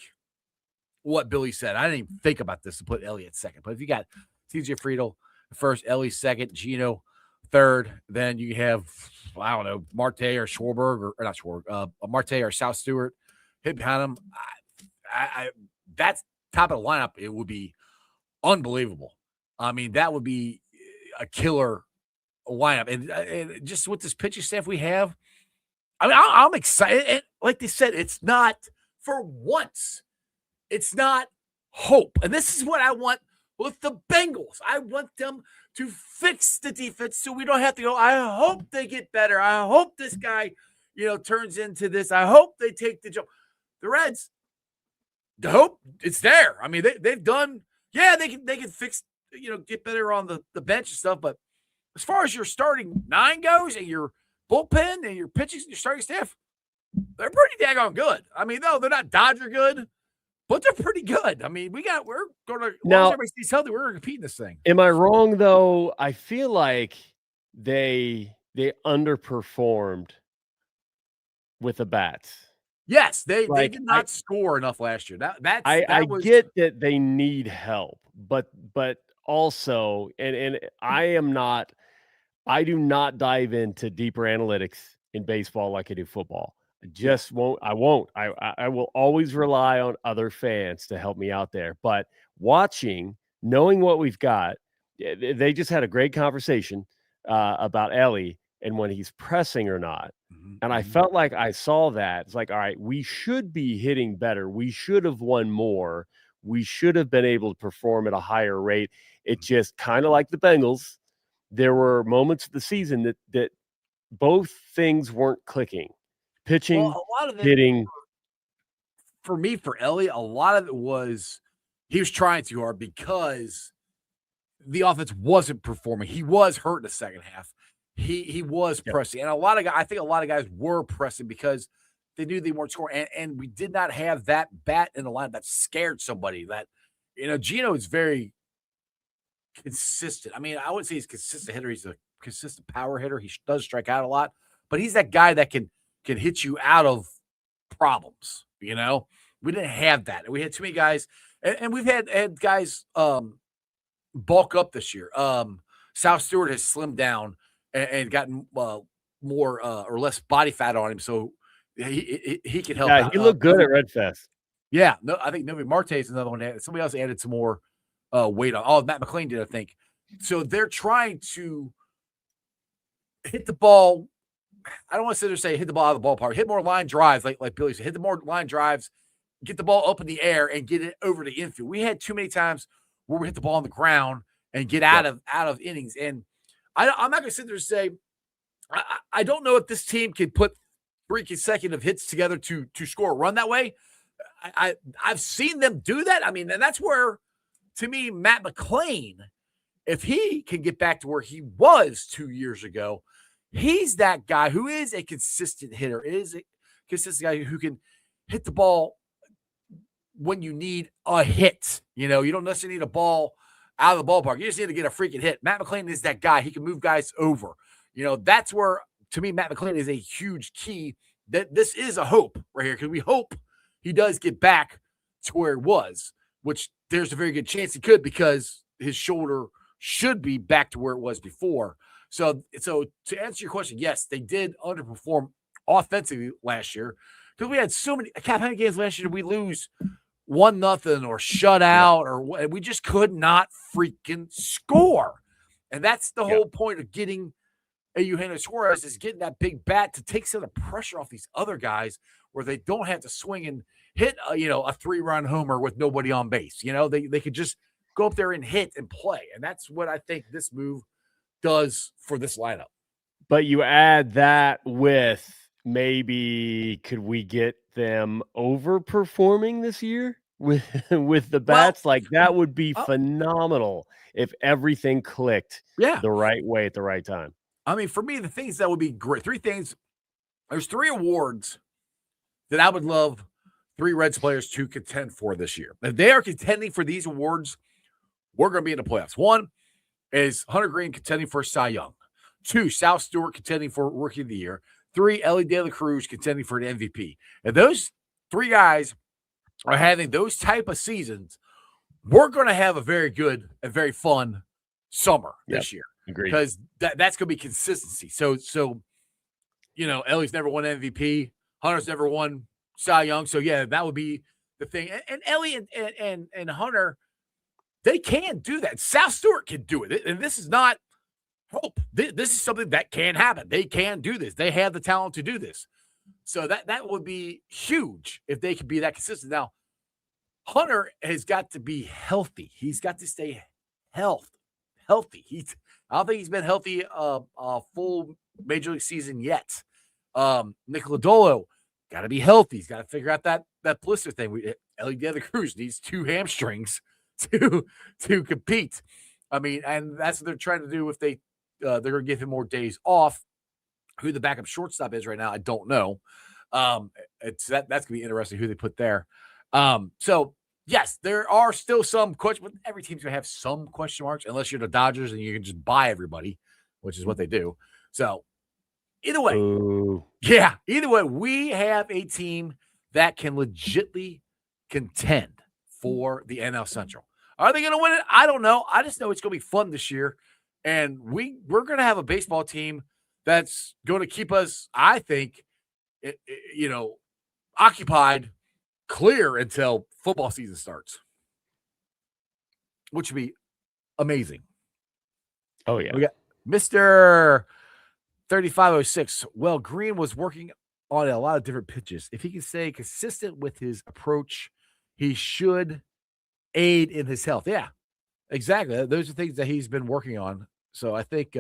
what Billy said. I didn't even think about this to put Elliott second, but if you got TJ Friedel first, Ellie second, Gino third, then you have, I don't know, Marte or Schwarberg or not Schwarberg, Marte or South Stewart hit behind him. That's top of the lineup. It would be unbelievable. I mean, that would be a killer lineup. And just with this pitching staff we have, I mean, I'm excited. And like they said, it's not for once. It's not hope. And this is what I want with the Bengals. I want them to fix the defense so we don't have to go, I hope they get better. I hope this guy, turns into this. I hope they take the jump. The Reds, the hope, it's there. I mean, they've done, they can fix, get better on the bench and stuff. But as far as your starting 9 goes and your bullpen and your pitching, your starting staff, they're pretty daggone good. I mean, no, they're not Dodger good, but they're pretty good. I mean, we're going to, now, everybody stays healthy, we're going to compete in this thing. Am I wrong, though? I feel like they underperformed with the bats. Yes, they did not score enough last year. I get that they need help, but also, and I do not dive into deeper analytics in baseball like I do football. Just won't. I won't. I will always rely on other fans to help me out there. But knowing what we've got, they just had a great conversation about Ellie and when he's pressing or not. Mm-hmm. And I felt like I saw that. It's like, all right, we should be hitting better. We should have won more. We should have been able to perform at a higher rate. It just kind of like the Bengals. There were moments of the season that both things weren't clicking. Pitching, a lot of it, hitting. For me, for Ellie, a lot of it was he was trying too hard because the offense wasn't performing. He was hurt in the second half. He was pressing. And I think a lot of guys were pressing because they knew they weren't scoring. And we did not have that bat in the line that scared somebody. That, Gino is very consistent. I mean, I wouldn't say he's a consistent hitter. He's a consistent power hitter. He does strike out a lot. But he's that guy that can hit you out of problems, We didn't have that. We had too many guys, and we've had guys bulk up this year. South Stewart has slimmed down and gotten more or less body fat on him, so he can help out. He looked good at Red Fest. Yeah, no, I think Novi Marte is another one. Somebody else added some more weight on. Oh, Matt McLean did, I think. So they're trying to hit the ball I don't want to sit there and say hit the ball out of the ballpark. Hit more line drives, like Billy said. Hit the more line drives, get the ball up in the air, and get it over the infield. We had too many times where we hit the ball on the ground and get out of innings. And I'm not going to sit there and say I don't know if this team can put 3 consecutive hits together to score a run that way. I've seen them do that. I mean, and that's where, to me, Matt McClain, if he can get back to where he was 2 years ago, he's that guy who is a consistent hitter, is a consistent guy who can hit the ball when you need a hit. You know, you don't necessarily need a ball out of the ballpark. You just need to get a freaking hit. Matt McClain is that guy. He can move guys over. You know, that's where, to me, Matt McClain is a huge key. That this is a hope right here, because we hope he does get back to where he was, which there's a very good chance he could, because his shoulder should be back to where it was before. So to answer your question, yes, they did underperform offensively last year, because we had so many how many games last year did we lose 1-0 or shut out, or we just could not freaking score. And that's the whole point of getting a Eugenio Suarez, is getting that big bat to take some of the pressure off these other guys, where they don't have to swing and hit a 3-run homer with nobody on base. You know, they could just go up there and hit and play. And that's what I think this move does for this lineup. But you add that with, maybe could we get them overperforming this year with the bats? Like, that would be phenomenal if everything clicked the right way at the right time. I mean, for me, the things that would be great, 3 things. There's 3 awards that I would love 3 Reds players to contend for this year. If they are contending for these awards, we're going to be in the playoffs. 1 is Hunter Green contending for Cy Young. 2, Sal Stewart contending for Rookie of the Year. 3, Ellie De La Cruz contending for the MVP. If those 3 guys are having those type of seasons, we're going to have a very good and very fun summer this year. Agreed. Because that's going to be consistency. So Ellie's never won MVP. Hunter's never won Cy Young. So, that would be the thing. And Ellie and Hunter, they can do that. Sal Stewart can do it. And this is not hope. This is something that can happen. They can do this. They have the talent to do this. So that would be huge if they could be that consistent. Now, Hunter has got to be healthy. He's got to stay healthy. I don't think he's been healthy a full major league season yet. Nick Lodolo got to be healthy. He's got to figure out that blister thing. Ellie De La Cruz needs 2 hamstrings to compete. I mean, and that's what they're trying to do. If they're going to give him more days off. Who the backup shortstop is right now, I don't know. That's going to be interesting who they put there. So yes, there are still some questions. Every team's going to have some question marks, unless you're the Dodgers and you can just buy everybody, which is what they do. So either way, we have a team that can legitimately contend for the NL Central. Are they going to win it? I don't know. I just know it's going to be fun this year. And we're going to have a baseball team that's going to keep us, I think, occupied, clear until football season starts, which would be amazing. Oh, yeah. We got Mr. 3506. Well, Green was working on a lot of different pitches. If he can stay consistent with his approach, he should aid in his health. Yeah, exactly. Those are things that he's been working on. So I think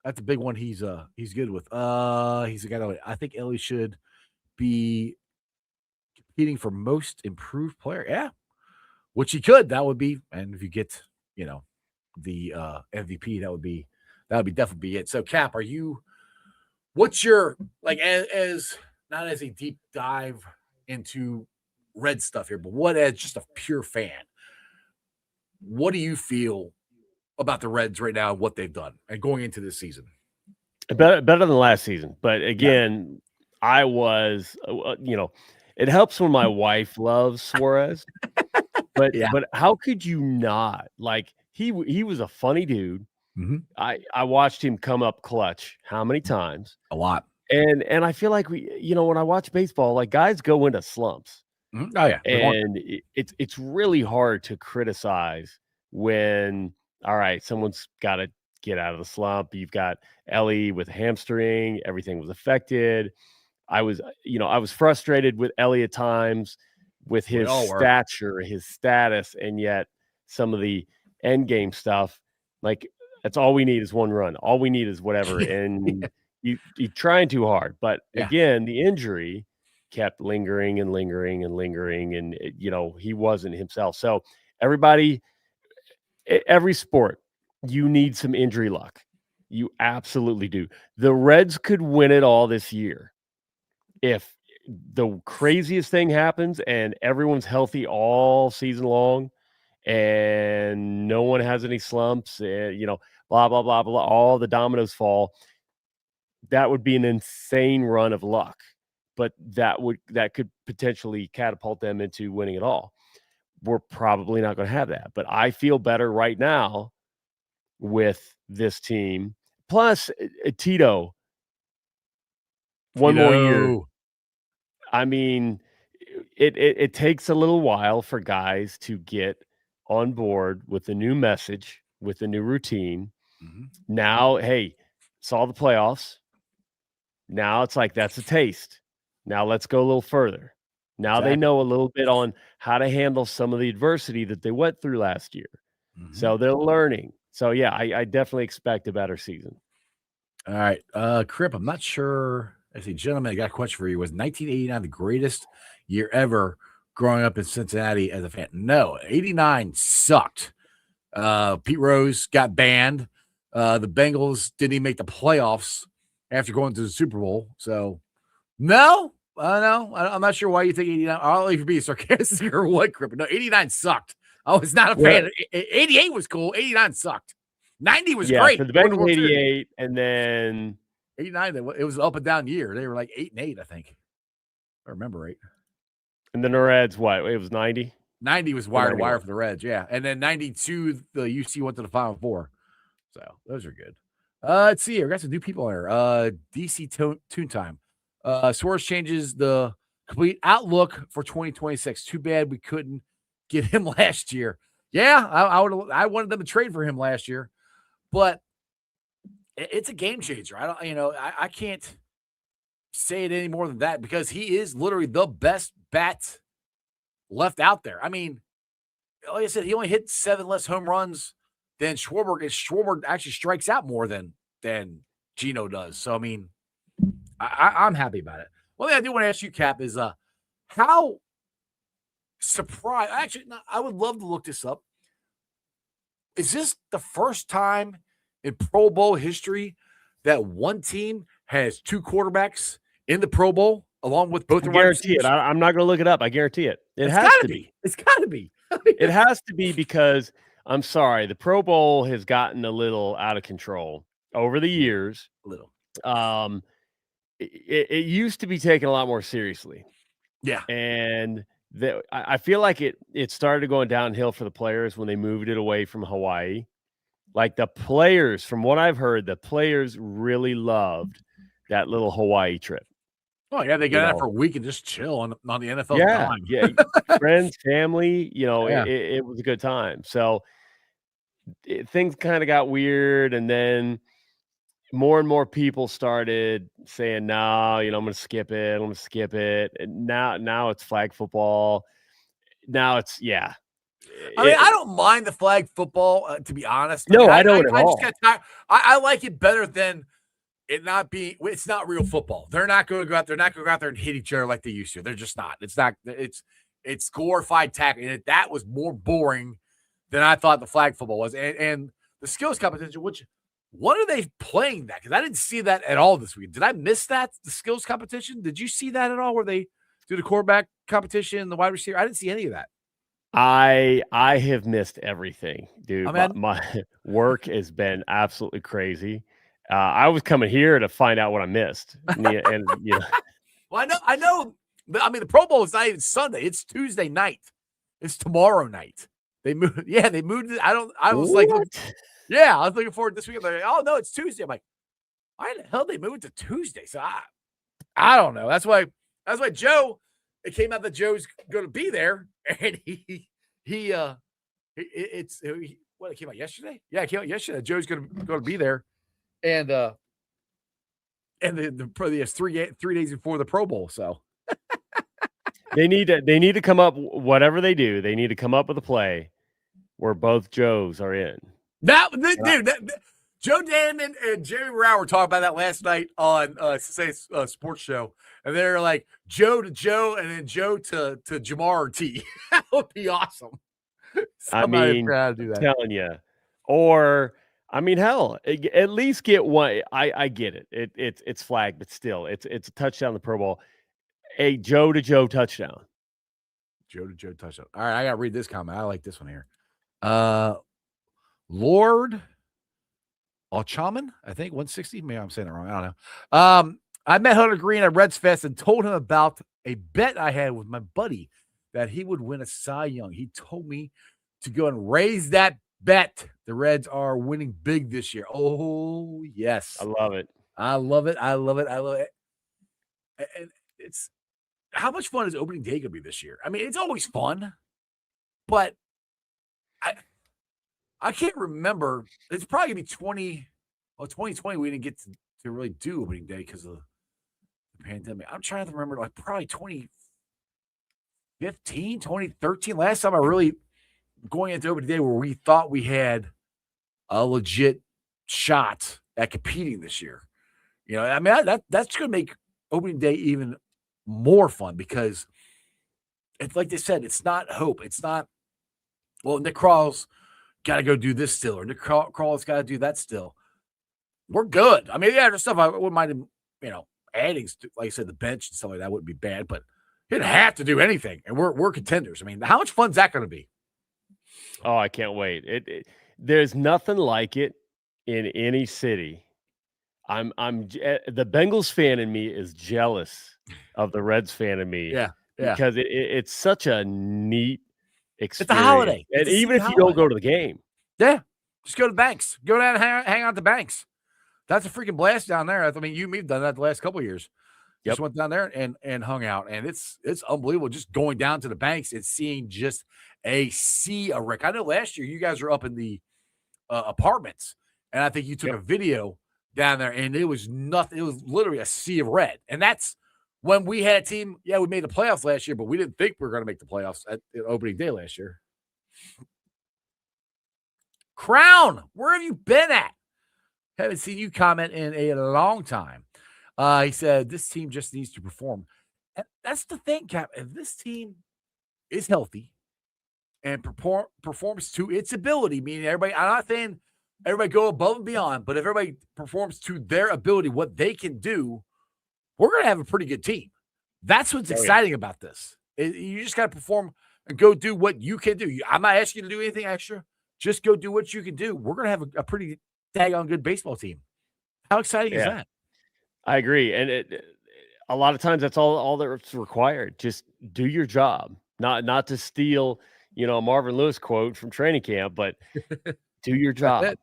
that's a big one he's good with. He's a guy. I think Ellie should be competing for most improved player. Yeah, which he could. That would be, and if you get the MVP, that would definitely be it. So Cap, what's your as not as a deep dive into Red stuff here, but what as just a pure fan, what do you feel about the Reds right now and what they've done and going into this season? Better than last season. But again, I was, it helps when my wife loves Suarez, but how could you not? Like, he was a funny dude. Mm-hmm. I watched him come up clutch how many times? A lot. And I feel like when I watch baseball, like, guys go into slumps. Mm-hmm. Oh yeah. And it's really hard to criticize when, all right, someone's got a get out of the slump. You've got Ellie with hamstring. Everything was affected. I was frustrated with Ellie at times with his stature, his status, and yet some of the end game stuff, like that's all we need is one run. All we need is whatever. And you trying too hard. But again, the injury kept lingering and lingering and lingering. And, he wasn't himself. So every sport, you need some injury luck. You absolutely do. The Reds could win it all this year if the craziest thing happens and everyone's healthy all season long and no one has any slumps, and, blah, blah, blah, blah, all the dominoes fall. That would be an insane run of luck, but that could potentially catapult them into winning it all. We're probably not going to have that, but I feel better right now with this team. Plus, Tito, one more year. I mean, it takes a little while for guys to get on board with the new message, with the new routine. Mm-hmm. Now, hey, saw the playoffs. Now it's like, that's a taste. Now let's go a little further. Now they know a little bit on how to handle some of the adversity that they went through last year. Mm-hmm. So they're learning. So, yeah, I definitely expect a better season. All right. Crip, I'm not sure. I say, gentlemen, I got a question for you. Was 1989 the greatest year ever growing up in Cincinnati as a fan? No, 89 sucked. Pete Rose got banned. The Bengals didn't even make the playoffs after going to the Super Bowl. So, no, I'm not sure why you think 89. I'll leave you be sarcastic or what, Crip. No, 89 sucked. I was not a fan. 88 was cool. 89 sucked. 90 was great. So the Bengals 88, and then 89. It was an up and down year. They were like 8-8, I think. If I remember right. And then the Reds, what? It was 90. 90 was wire to wire for the Reds, yeah. And then 92, the UC went to the Final Four. So those are good. Let's see here. We got some new people here. DC Tune Time. Suarez changes the complete outlook for 2026. Too bad we couldn't get him last year. Yeah, I wanted them to trade for him last year, but it's a game changer. I can't say it any more than that because he is literally the best bat left out there. I mean, like I said, he only hit 7 less home runs than Schwarber. And Schwarber actually strikes out more than Gino does. So, I mean, I'm happy about it. One thing I do want to ask you, Cap, is how surprised. Actually, I would love to look this up. Is this the first time in Pro Bowl history that one team has 2 quarterbacks in the Pro Bowl along with both? I guarantee it. I'm not going to look it up. I guarantee it. It has to be. It's got to be. It has to be because I'm sorry, the Pro Bowl has gotten a little out of control over the years. A little. It used to be taken a lot more seriously. Yeah. And I feel like it started going downhill for the players when they moved it away from Hawaii. Like the players, from what I've heard, the players really loved that little Hawaii trip. Oh, yeah, they got out for a week and just chill on the NFL time. Yeah, friends, family, it was a good time. So things kind of got weird, and then more and more people started saying, no, I'm going to skip it. I'm going to skip it. And now it's flag football. Now it's, yeah. I mean, I don't mind the flag football, to be honest. No, I don't at all. Just got tired. I like it better than it not being. It's not real football. They're not going to go out there. They're not going to go out there and hit each other like they used to. They're just not. It's not. It's glorified tackling. And that was more boring than I thought the flag football was. And the skills competition, which. When are they playing that? Because I didn't see that at all this week. Did I miss that, the skills competition? Did you see that at all where they do the quarterback competition, the wide receiver? I didn't see any of that. I have missed everything, dude. My work has been absolutely crazy. I was coming here to find out what I missed. And Well, I know. I mean, the Pro Bowl is not even Sunday. It's Tuesday night. It's tomorrow night. They moved. Yeah, they moved it. I was what? Yeah, I was looking forward to this weekend. Like, oh no, it's Tuesday. I'm like, why the hell did they move it to Tuesday? So I don't know. That's why Joe. It came out that Joe's going to be there, and What, it came out yesterday? Yeah, it came out yesterday. Joe's gonna be there, and it's 3 days before the Pro Bowl. So They need to come up, whatever they do, they need to come up with a play where both Joes are in. Joe Danman and Jerry Rao were talking about that last night on Cincinnati Sports Show, and they're like Joe to Joe, and then Joe to Jamar T. That would be awesome. Somebody proud to do that. I'm telling you, or I mean, hell, at least get one. I get it. It's flagged, but still, it's a touchdown in the Pro Bowl. A Joe to Joe touchdown. Joe to Joe touchdown. All right, I gotta read this comment. I like this one here. Lord Alchaman, I think 160. Maybe I'm saying it wrong. I don't know. I met Hunter Green at Reds Fest and told him about a bet I had with my buddy that he would win a Cy Young. He told me to go and raise that bet. The Reds are winning big this year. Oh, yes. I love it. I love it. I love it. I love it. And it's how much fun is opening day going to be this year? I mean, it's always fun, but I can't remember. It's probably going to be 2020. We didn't get to really do opening day because of the pandemic. I'm trying to remember, like probably 2015, 2013. Last time I really going into opening day where we thought we had a legit shot at competing this year. You know, I mean, that's going to make opening day even more fun because it's like they said, it's not hope. It's not, well, Nick Kral's got to go do this still, or Nick Kral's got to do that still. We're good. I mean, yeah, there's stuff I wouldn't mind, adding, like I said, the bench and stuff like that wouldn't be bad, but he didn't have to do anything, and we're contenders. I mean, how much fun is that going to be? Oh, I can't wait. There's nothing like it in any city. The Bengals fan in me is jealous of the Reds fan in me. Yeah. Because it's such a neat experience. It's a holiday. And even if you don't go to the game. Yeah. Just go to the banks. Go down and hang out at the banks. That's a freaking blast down there. I mean, you and me have done that the last couple of years. Yep. Just went down there and hung out. And it's unbelievable just going down to the banks and seeing just a sea of wreck. I know last year you guys were up in the apartments, and I think you took a video down there, and it was nothing. It was literally a sea of red. And that's when we had a team. Yeah, we made the playoffs last year, but we didn't think we were going to make the playoffs at opening day last year. Crown, where have you been at? Haven't seen you comment in a long time. He said, this team just needs to perform. And that's the thing, Cap. If this team is healthy and performs to its ability, meaning everybody, I'm not saying everybody go above and beyond, but if everybody performs to their ability, what they can do, we're going to have a pretty good team. That's what's exciting about this. You just got to perform and go do what you can do. I'm not asking you to do anything extra. Just go do what you can do. We're going to have a pretty daggone good baseball team. How exciting is that? I agree. And a lot of times that's all that's required. Just do your job, not to steal, a Marvin Lewis quote from training camp, but do your job.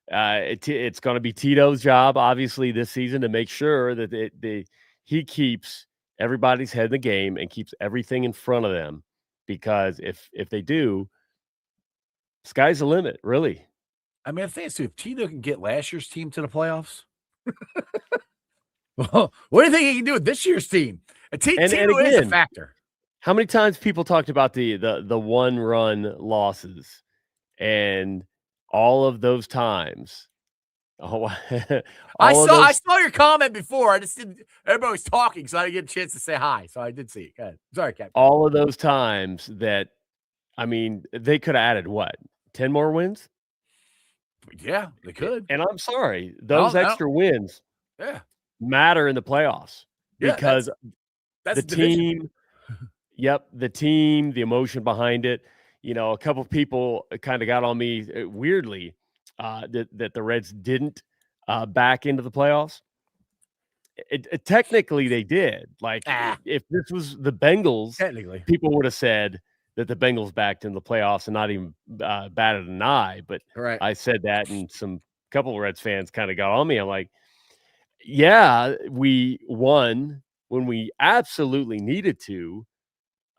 It's going to be Tito's job, obviously, this season to make sure that he keeps everybody's head in the game and keeps everything in front of them. Because if they do, sky's the limit, really. I mean, I think if Tito can get last year's team to the playoffs, well, what do you think he can do with this year's team? Tito is a factor. How many times people talked about the one-run losses, and all of those times? I saw your comment before. I just didn't. Everybody was talking, so I didn't get a chance to say hi. So I did see it. Go ahead. Sorry, Captain. All of those times that, I mean, they could have added what, 10 more wins? Yeah, they could. And I'm sorry, those extra wins matter in the playoffs because that's the team. The team, the emotion behind it. A couple of people kind of got on me weirdly that the Reds didn't back into the playoffs. Technically, they did. Like, if this was the Bengals, technically, people would have said that the Bengals backed in the playoffs and not even batted an eye. But I said that, and some couple of Reds fans kind of got on me. I'm like, yeah, we won when we absolutely needed to.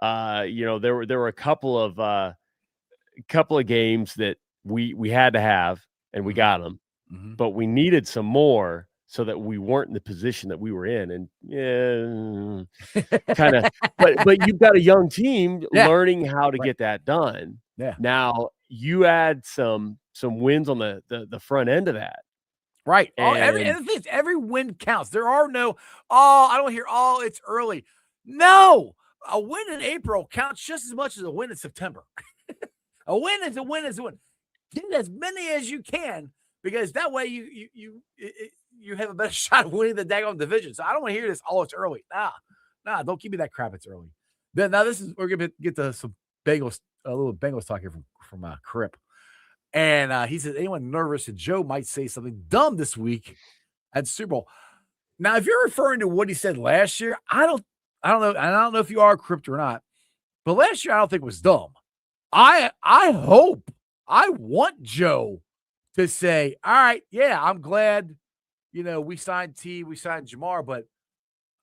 There were a couple of games that we had to have, and we got them, but we needed some more so that we weren't in the position that we were in. And kind of, but you've got a young team learning how to get that done. Yeah. Now you add some wins on the front end of that. Right. And Every win counts. There are no, I don't hear, it's early. No, a win in April counts just as much as a win in September. A win is a win is a win. Get as many as you can, because that way you have a better shot of winning the daggone division. So I don't want to hear this. It's early. Nah, don't give me that crap. It's early. Then now we're gonna get to some Bengals, a little Bengals talk here from Crip. And he says, anyone nervous that Joe might say something dumb this week at Super Bowl? Now, if you're referring to what he said last year, I don't know. And I don't know if you are Crypt or not, but last year I don't think was dumb. I hope, I want Joe to say, all right, yeah, I'm glad, we signed T, we signed Jamar, but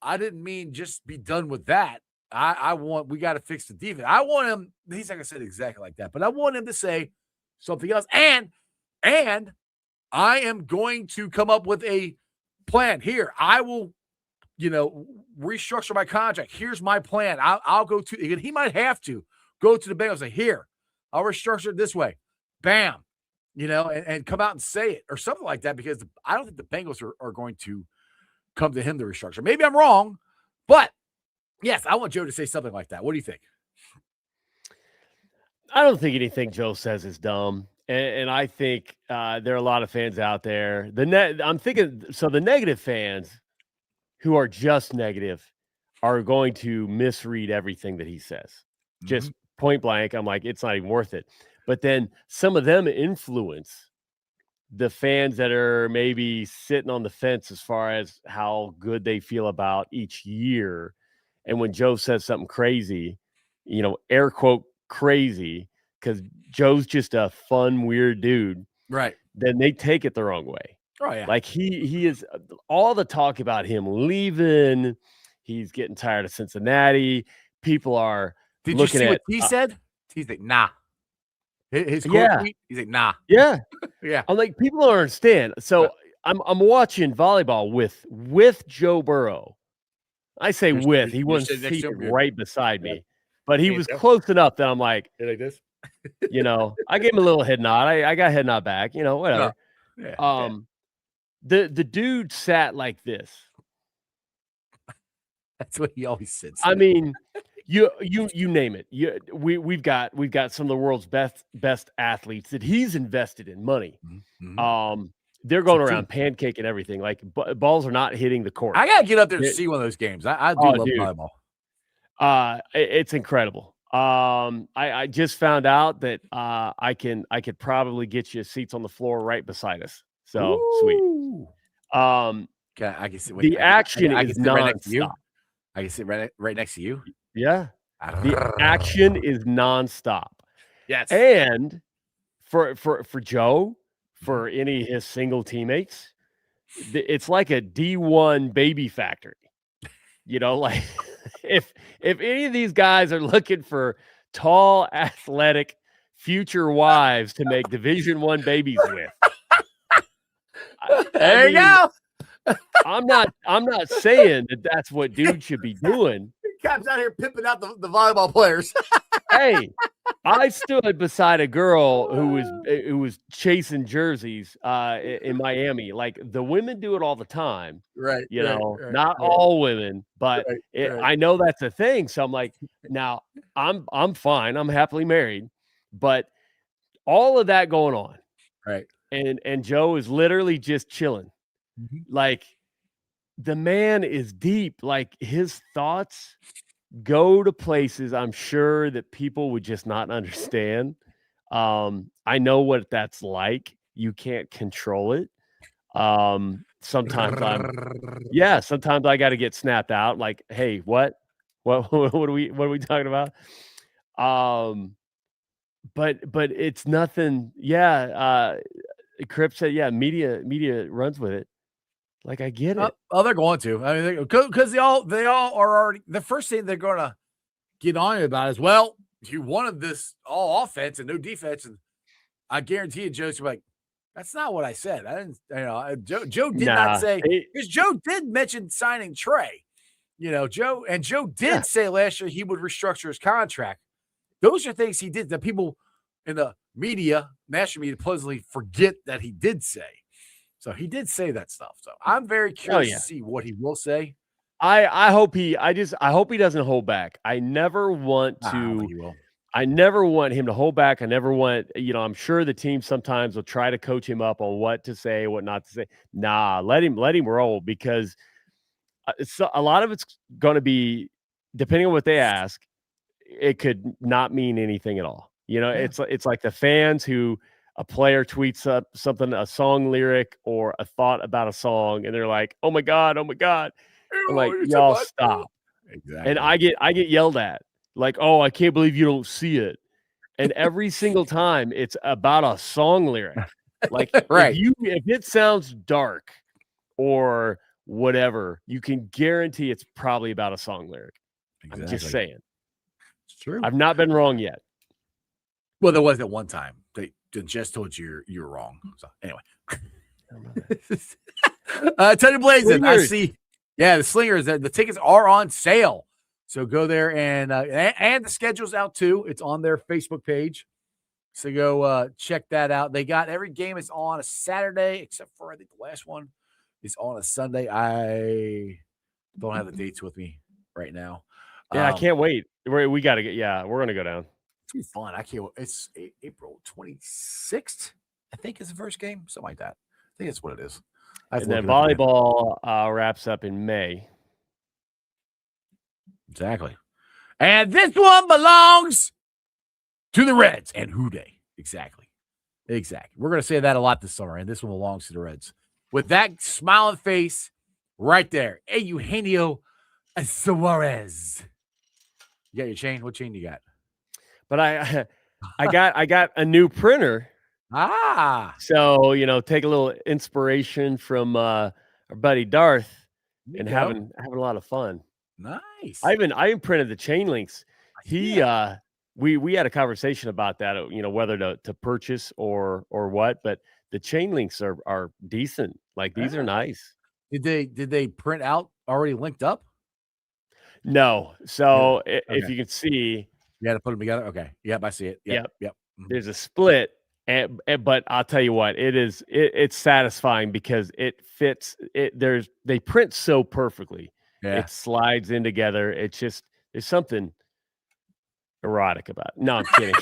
I didn't mean just be done with that. We got to fix the defense. I want him, he's not going to say it exactly like that, but I want him to say something else. And I am going to come up with a plan here. I will, restructure my contract. Here's my plan. I'll go to, he might have to go to the Bengals and say, here, I'll restructure it this way. Bam. And come out and say it or something like that, because I don't think the Bengals are going to come to him to restructure. Maybe I'm wrong, but yes, I want Joe to say something like that. What do you think? I don't think anything Joe says is dumb. And I think there are a lot of fans out there. I'm thinking, so the negative fans who are just negative are going to misread everything that he says. Just point blank. I'm like, it's not even worth it. But then some of them influence the fans that are maybe sitting on the fence as far as how good they feel about each year. And when Joe says something crazy, air quote crazy, because Joe's just a fun, weird dude. Right. Then they take it the wrong way. Oh, yeah. Like he is, all the talk about him leaving. He's getting tired of Cincinnati. People are Did looking you see at, what he said? He's like, nah. His quote tweet, he's like, nah. Yeah. Yeah. I'm like, people don't understand. So I'm watching volleyball with Joe Burrow. I say he wasn't seated right beside me, but he was close enough that I'm like this. I gave him a little head nod. I got head nod back, whatever. Yeah. The dude sat like this. That's what he always said. I mean, you name it. We've got some of the world's best athletes that he's invested in money. They're going around pancake and everything. Like balls are not hitting the court. I gotta get up there to see one of those games. I do love volleyball. It's incredible. I just found out that I could probably get you seats on the floor right beside us. So sweet. I can sit. The action is nonstop. I can sit right next to you. Yeah. The action is nonstop. Yes. And for Joe, for any of his single teammates, it's like a D1 baby factory. Like if any of these guys are looking for tall, athletic future wives to make Division I babies with, there you go. I'm not saying that that's what dude should be doing. Cap's out here pimping out the volleyball players. Hey, I stood beside a girl who was chasing jerseys in Miami. Like the women do it all the time, right? Not all women, but I know that's a thing. So I'm like, now I'm fine. I'm happily married, but all of that going on, right? And Joe is literally just chilling. Like the man is deep. Like his thoughts go to places I'm sure that people would just not understand. I know what that's like. You can't control it. Sometimes I got to get snapped out. Like, hey, what are we talking about? But it's nothing. Yeah. Crip said, yeah, media runs with it. Like, I get it. Oh, they're going to. I mean, because they all are already. The first thing they're going to get on you about is, well, you wanted this all offense and no defense, and I guarantee you, Joe's like, that's not what I said. I didn't, Joe did not say, because Joe did mention signing Trey. Joe did say last year he would restructure his contract. Those are things he did that people in the media, national media, pleasantly forget that he did say. So he did say that stuff. So I'm very curious to see what he will say. I hope he doesn't hold back. I never want him to hold back. I never want, I'm sure the team sometimes will try to coach him up on what to say, what not to say. Nah, let him roll, because a lot of it's going to be, depending on what they ask, it could not mean anything at all. It's like the fans who a player tweets up something, a song lyric or a thought about a song, and they're like, "Oh my God, oh my God." I'm like, y'all stop. Exactly. And I get yelled at, like, "Oh, I can't believe you don't see it." And every single time it's about a song lyric. Like, right. if it sounds dark or whatever, you can guarantee it's probably about a song lyric. Exactly. I'm just saying. It's true. I've not been wrong yet. Well, there was that one time they just told you you're wrong. So anyway. Tony Blazin, I see. Yeah, the Slingers, the tickets are on sale. So go there, and the schedule's out too. It's on their Facebook page. So go check that out. They got every game is on a Saturday, except for I think the last one is on a Sunday. I don't have the dates with me right now. Yeah, I can't wait. We got to get. Yeah, we're gonna go down. It's gonna be fun. I can't. It's April 26th. I think is the first game, something like that. I think that's what it is. And then volleyball wraps up in May. Exactly. And this one belongs to the Reds and who they. Exactly. We're going to say that a lot this summer, and this one belongs to the Reds. With that smiling face right there, Eugenio Suarez. You got your chain? What chain you got? But I got a new printer. So, take a little inspiration from our buddy Darth and having a lot of fun. Nice. I even printed the chain links. We had a conversation about that, whether to purchase or what, but the chain links are decent. Like, these are nice. Did they print out already linked up? No. So if you can see, you got to put them together. Okay. Yep. I see it. Yep. Mm-hmm. There's a split. But I'll tell you what, it's satisfying because it fits. They print so perfectly. Yeah. It slides in together. It's just, there's something erotic about it. No, I'm kidding.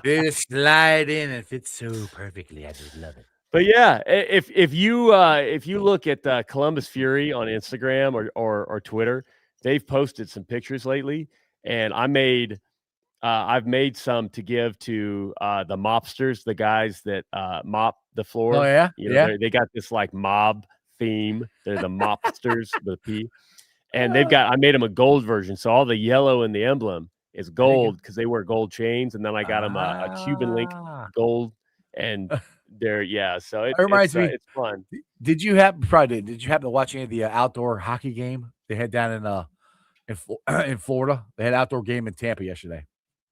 They just slide in and fit so perfectly. I just love it. But yeah, if you look at Columbus Fury on Instagram or Twitter, they've posted some pictures lately, and I've made some to give to the mobsters, the guys that mop the floor. Oh yeah, They got this like mob theme. They're the mobsters with a P, and I made them a gold version, so all the yellow in the emblem is gold because they wear gold chains, and then I got them a Cuban link gold, and so it reminds me. It's fun. Did you happen to watch any of the outdoor hockey game they had down in Florida? They had an outdoor game in Tampa yesterday.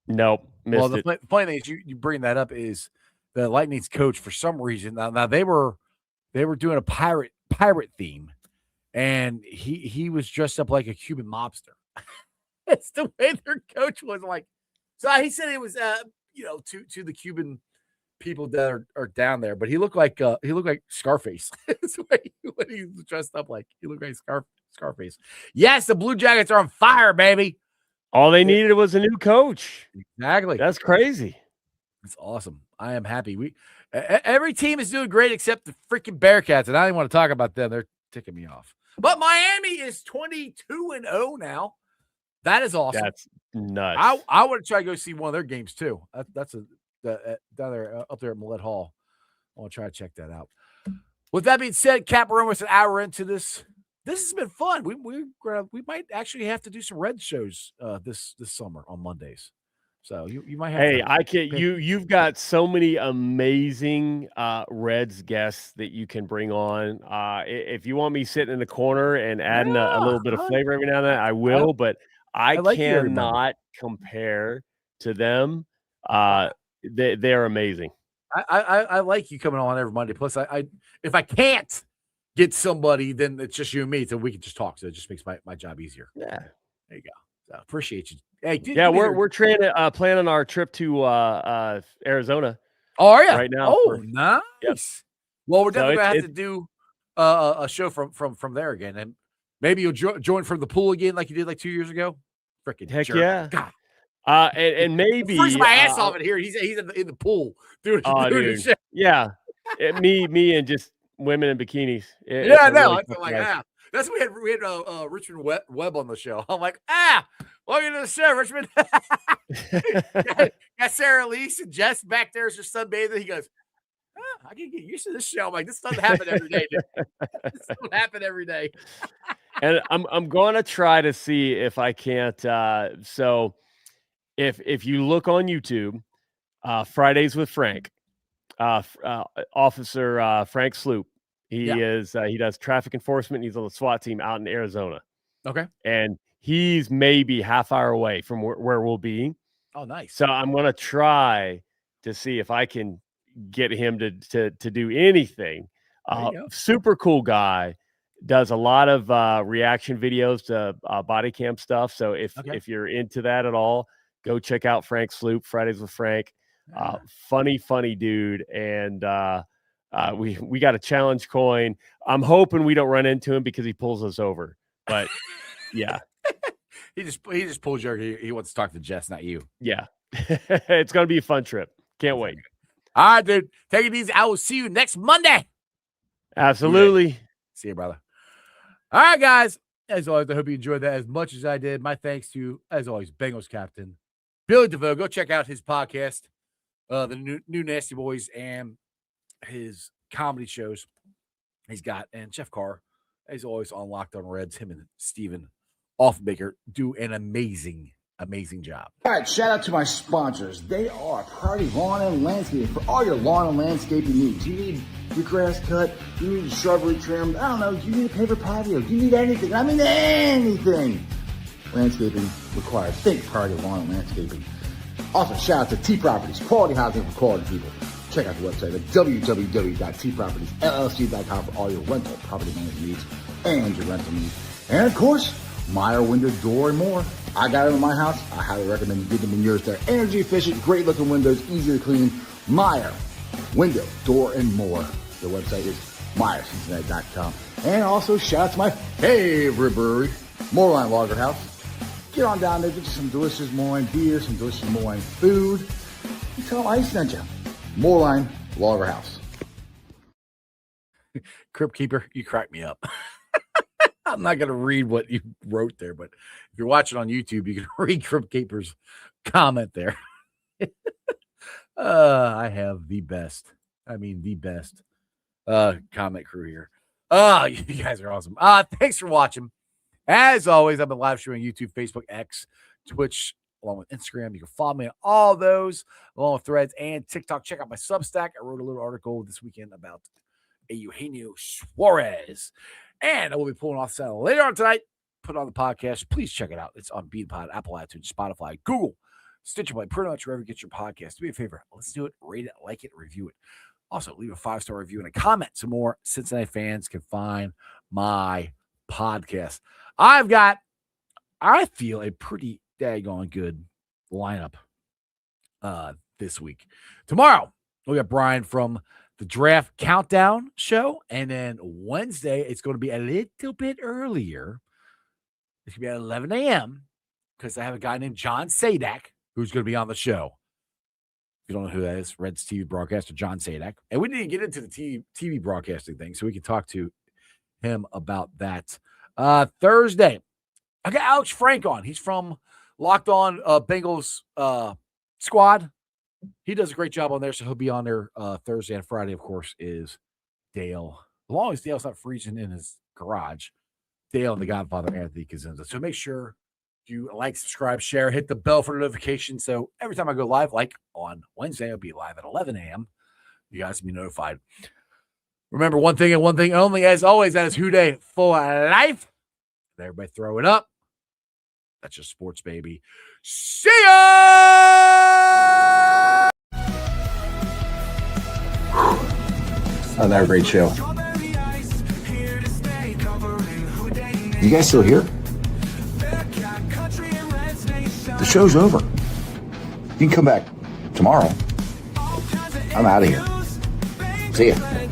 Nope. The funny thing is you bring that up is the Lightning's coach for some reason. Now they were doing a pirate theme, and he was dressed up like a Cuban mobster. It's the way their coach was like. So he said it was to the Cuban people that are down there, but he looked like Scarface. That's what he was dressed up like. He looked like Scarface. Yes, the Blue Jackets are on fire, baby. All they needed was a new coach. Exactly. That's crazy. It's awesome. I am happy. Every team is doing great except the freaking Bearcats, and I don't want to talk about them. They're ticking me off. But Miami is 22-0 now. That is awesome. That's nuts. I want to try to go see one of their games too. That's down there up there at Millett Hall. I want to try to check that out. With that being said, Cap, we're almost an hour into this. This has been fun. We might actually have to do some Red shows this summer on Mondays. So you might have. Hey, I can. You've got so many amazing Reds guests that you can bring on. If you want me sitting in the corner and adding a little bit of flavor every now and then, I will. But I cannot compare to them. They're amazing. I like you coming on every Monday. Plus, I if I can't get somebody, then it's just you and me, so we can just talk. So it just makes my job easier. Yeah. There you go. So appreciate you. Hey, Yeah, we're planning our trip to Arizona. Oh, are you? Right now? Oh, nice. Yep. Well, we're So definitely gonna have to do a show from there again, and maybe you'll join from the pool again, like you did like 2 years ago. Freaking Heck jerk. yeah. God. And maybe Freezing my ass off in here. He's in the pool doing dude. shit. Yeah. Me and just women in bikinis. Yeah, no, Really I'm like, that's what we had Richmond Webb on the show. I'm like, welcome to the show, Richmond. got Sarah Elise and Jess back there as her sunbathing. He goes, I can get used to this show. I'm like, this doesn't happen every day, dude. This doesn't happen every day. And I'm going to try to see if I can't. So if you look on YouTube, Fridays with Frank, Officer Frank Sloop, he does traffic enforcement. He's on the SWAT team out in Arizona. Okay. And he's maybe half hour away from where we'll be. Oh, nice. So I'm going to try to see if I can get him to do anything. Super cool guy. Does a lot of reaction videos to body cam stuff. So if you're into that at all, go check out Frank Sloop, Fridays with Frank. Funny dude. And we got a challenge coin. I'm hoping we don't run into him because he pulls us over. But yeah. He just pulls you. He wants to talk to Jess, not you. Yeah. It's going to be a fun trip. Can't wait. All right, dude. Take it easy. I will see you next Monday. Absolutely. See you, brother. All right, guys. As always, I hope you enjoyed that as much as I did. My thanks to, as always, Bengals Captain Billy DeVoe. Go check out his podcast, the new Nasty Boys, and his comedy shows he's got. And Jeff Carr, as always, on Locked on Reds. Him and Steven Offbaker do an amazing job. All right, shout out to my sponsors. They are Priority Lawn and Landscaping for all your lawn and landscaping needs. You need your grass cut, you need your shrubbery trimmed, I don't know, you need a paper patio, you need anything. I mean anything. Landscaping required. Think Priority Lawn and Landscaping. Also, shout out to T Properties, quality housing for quality people. Check out the website at www.tpropertiesllc.com for all your rental property management needs and your rental needs. And of course, Meyer Window, Door, and more. I got it in my house. I highly recommend you get them in yours. They're energy efficient, great looking windows, easy to clean. Meyer Window, Door, and more. Their website is MeyerCincinnati.com. And also shout out to my favorite brewery, Moorline Lager House. Get on down there, get you some delicious Moorline beer, some delicious Moorline food. And tell them I sent you. Moorline Lager House. Crypt Keeper, you crack me up. I'm not going to read what you wrote there, but if you're watching on YouTube, you can read Crypt Keeper's comment there. I have the best comment crew here. You guys are awesome. Thanks for watching. As always, I've been live streaming YouTube, Facebook, X, Twitch, along with Instagram. You can follow me on all those, along with Threads and TikTok. Check out my Substack. I wrote a little article this weekend about a Eugenio Suárez. And I will be pulling off Saddle later on tonight. Put it on the podcast. Please check it out. It's on BeatPod, Apple iTunes, Spotify, Google, Stitcher Play, pretty much wherever you get your podcast. Do me a favor. Let's do it. Rate it, like it, review it. Also, leave a 5-star review and a comment so more Cincinnati fans can find my podcast. I feel a pretty daggone good lineup this week. Tomorrow, we got Brian from the Draft Countdown show. And then Wednesday, it's going to be a little bit earlier. It's going to be at 11 a.m. because I have a guy named John Sadak who's going to be on the show. If you don't know who that is, Reds TV broadcaster John Sadak. And we didn't get into the TV broadcasting thing, so we can talk to him about that. Thursday, I got Alex Frank on. He's from Locked On Bengals squad. He does a great job on there, so he'll be on there Thursday. And Friday, of course, is Dale. As long as Dale's not freezing in his garage, Dale and the Godfather, Anthony Kazinza. So make sure you like, subscribe, share, hit the bell for notification. So every time I go live, like on Wednesday, I'll be live at 11 a.m. You guys will be notified. Remember one thing and one thing only, as always, that is Who Day for life. Everybody throw it up. That's just sports, baby. See ya! Another great show. You guys still here? The show's over. You can come back tomorrow. I'm out of here. See ya.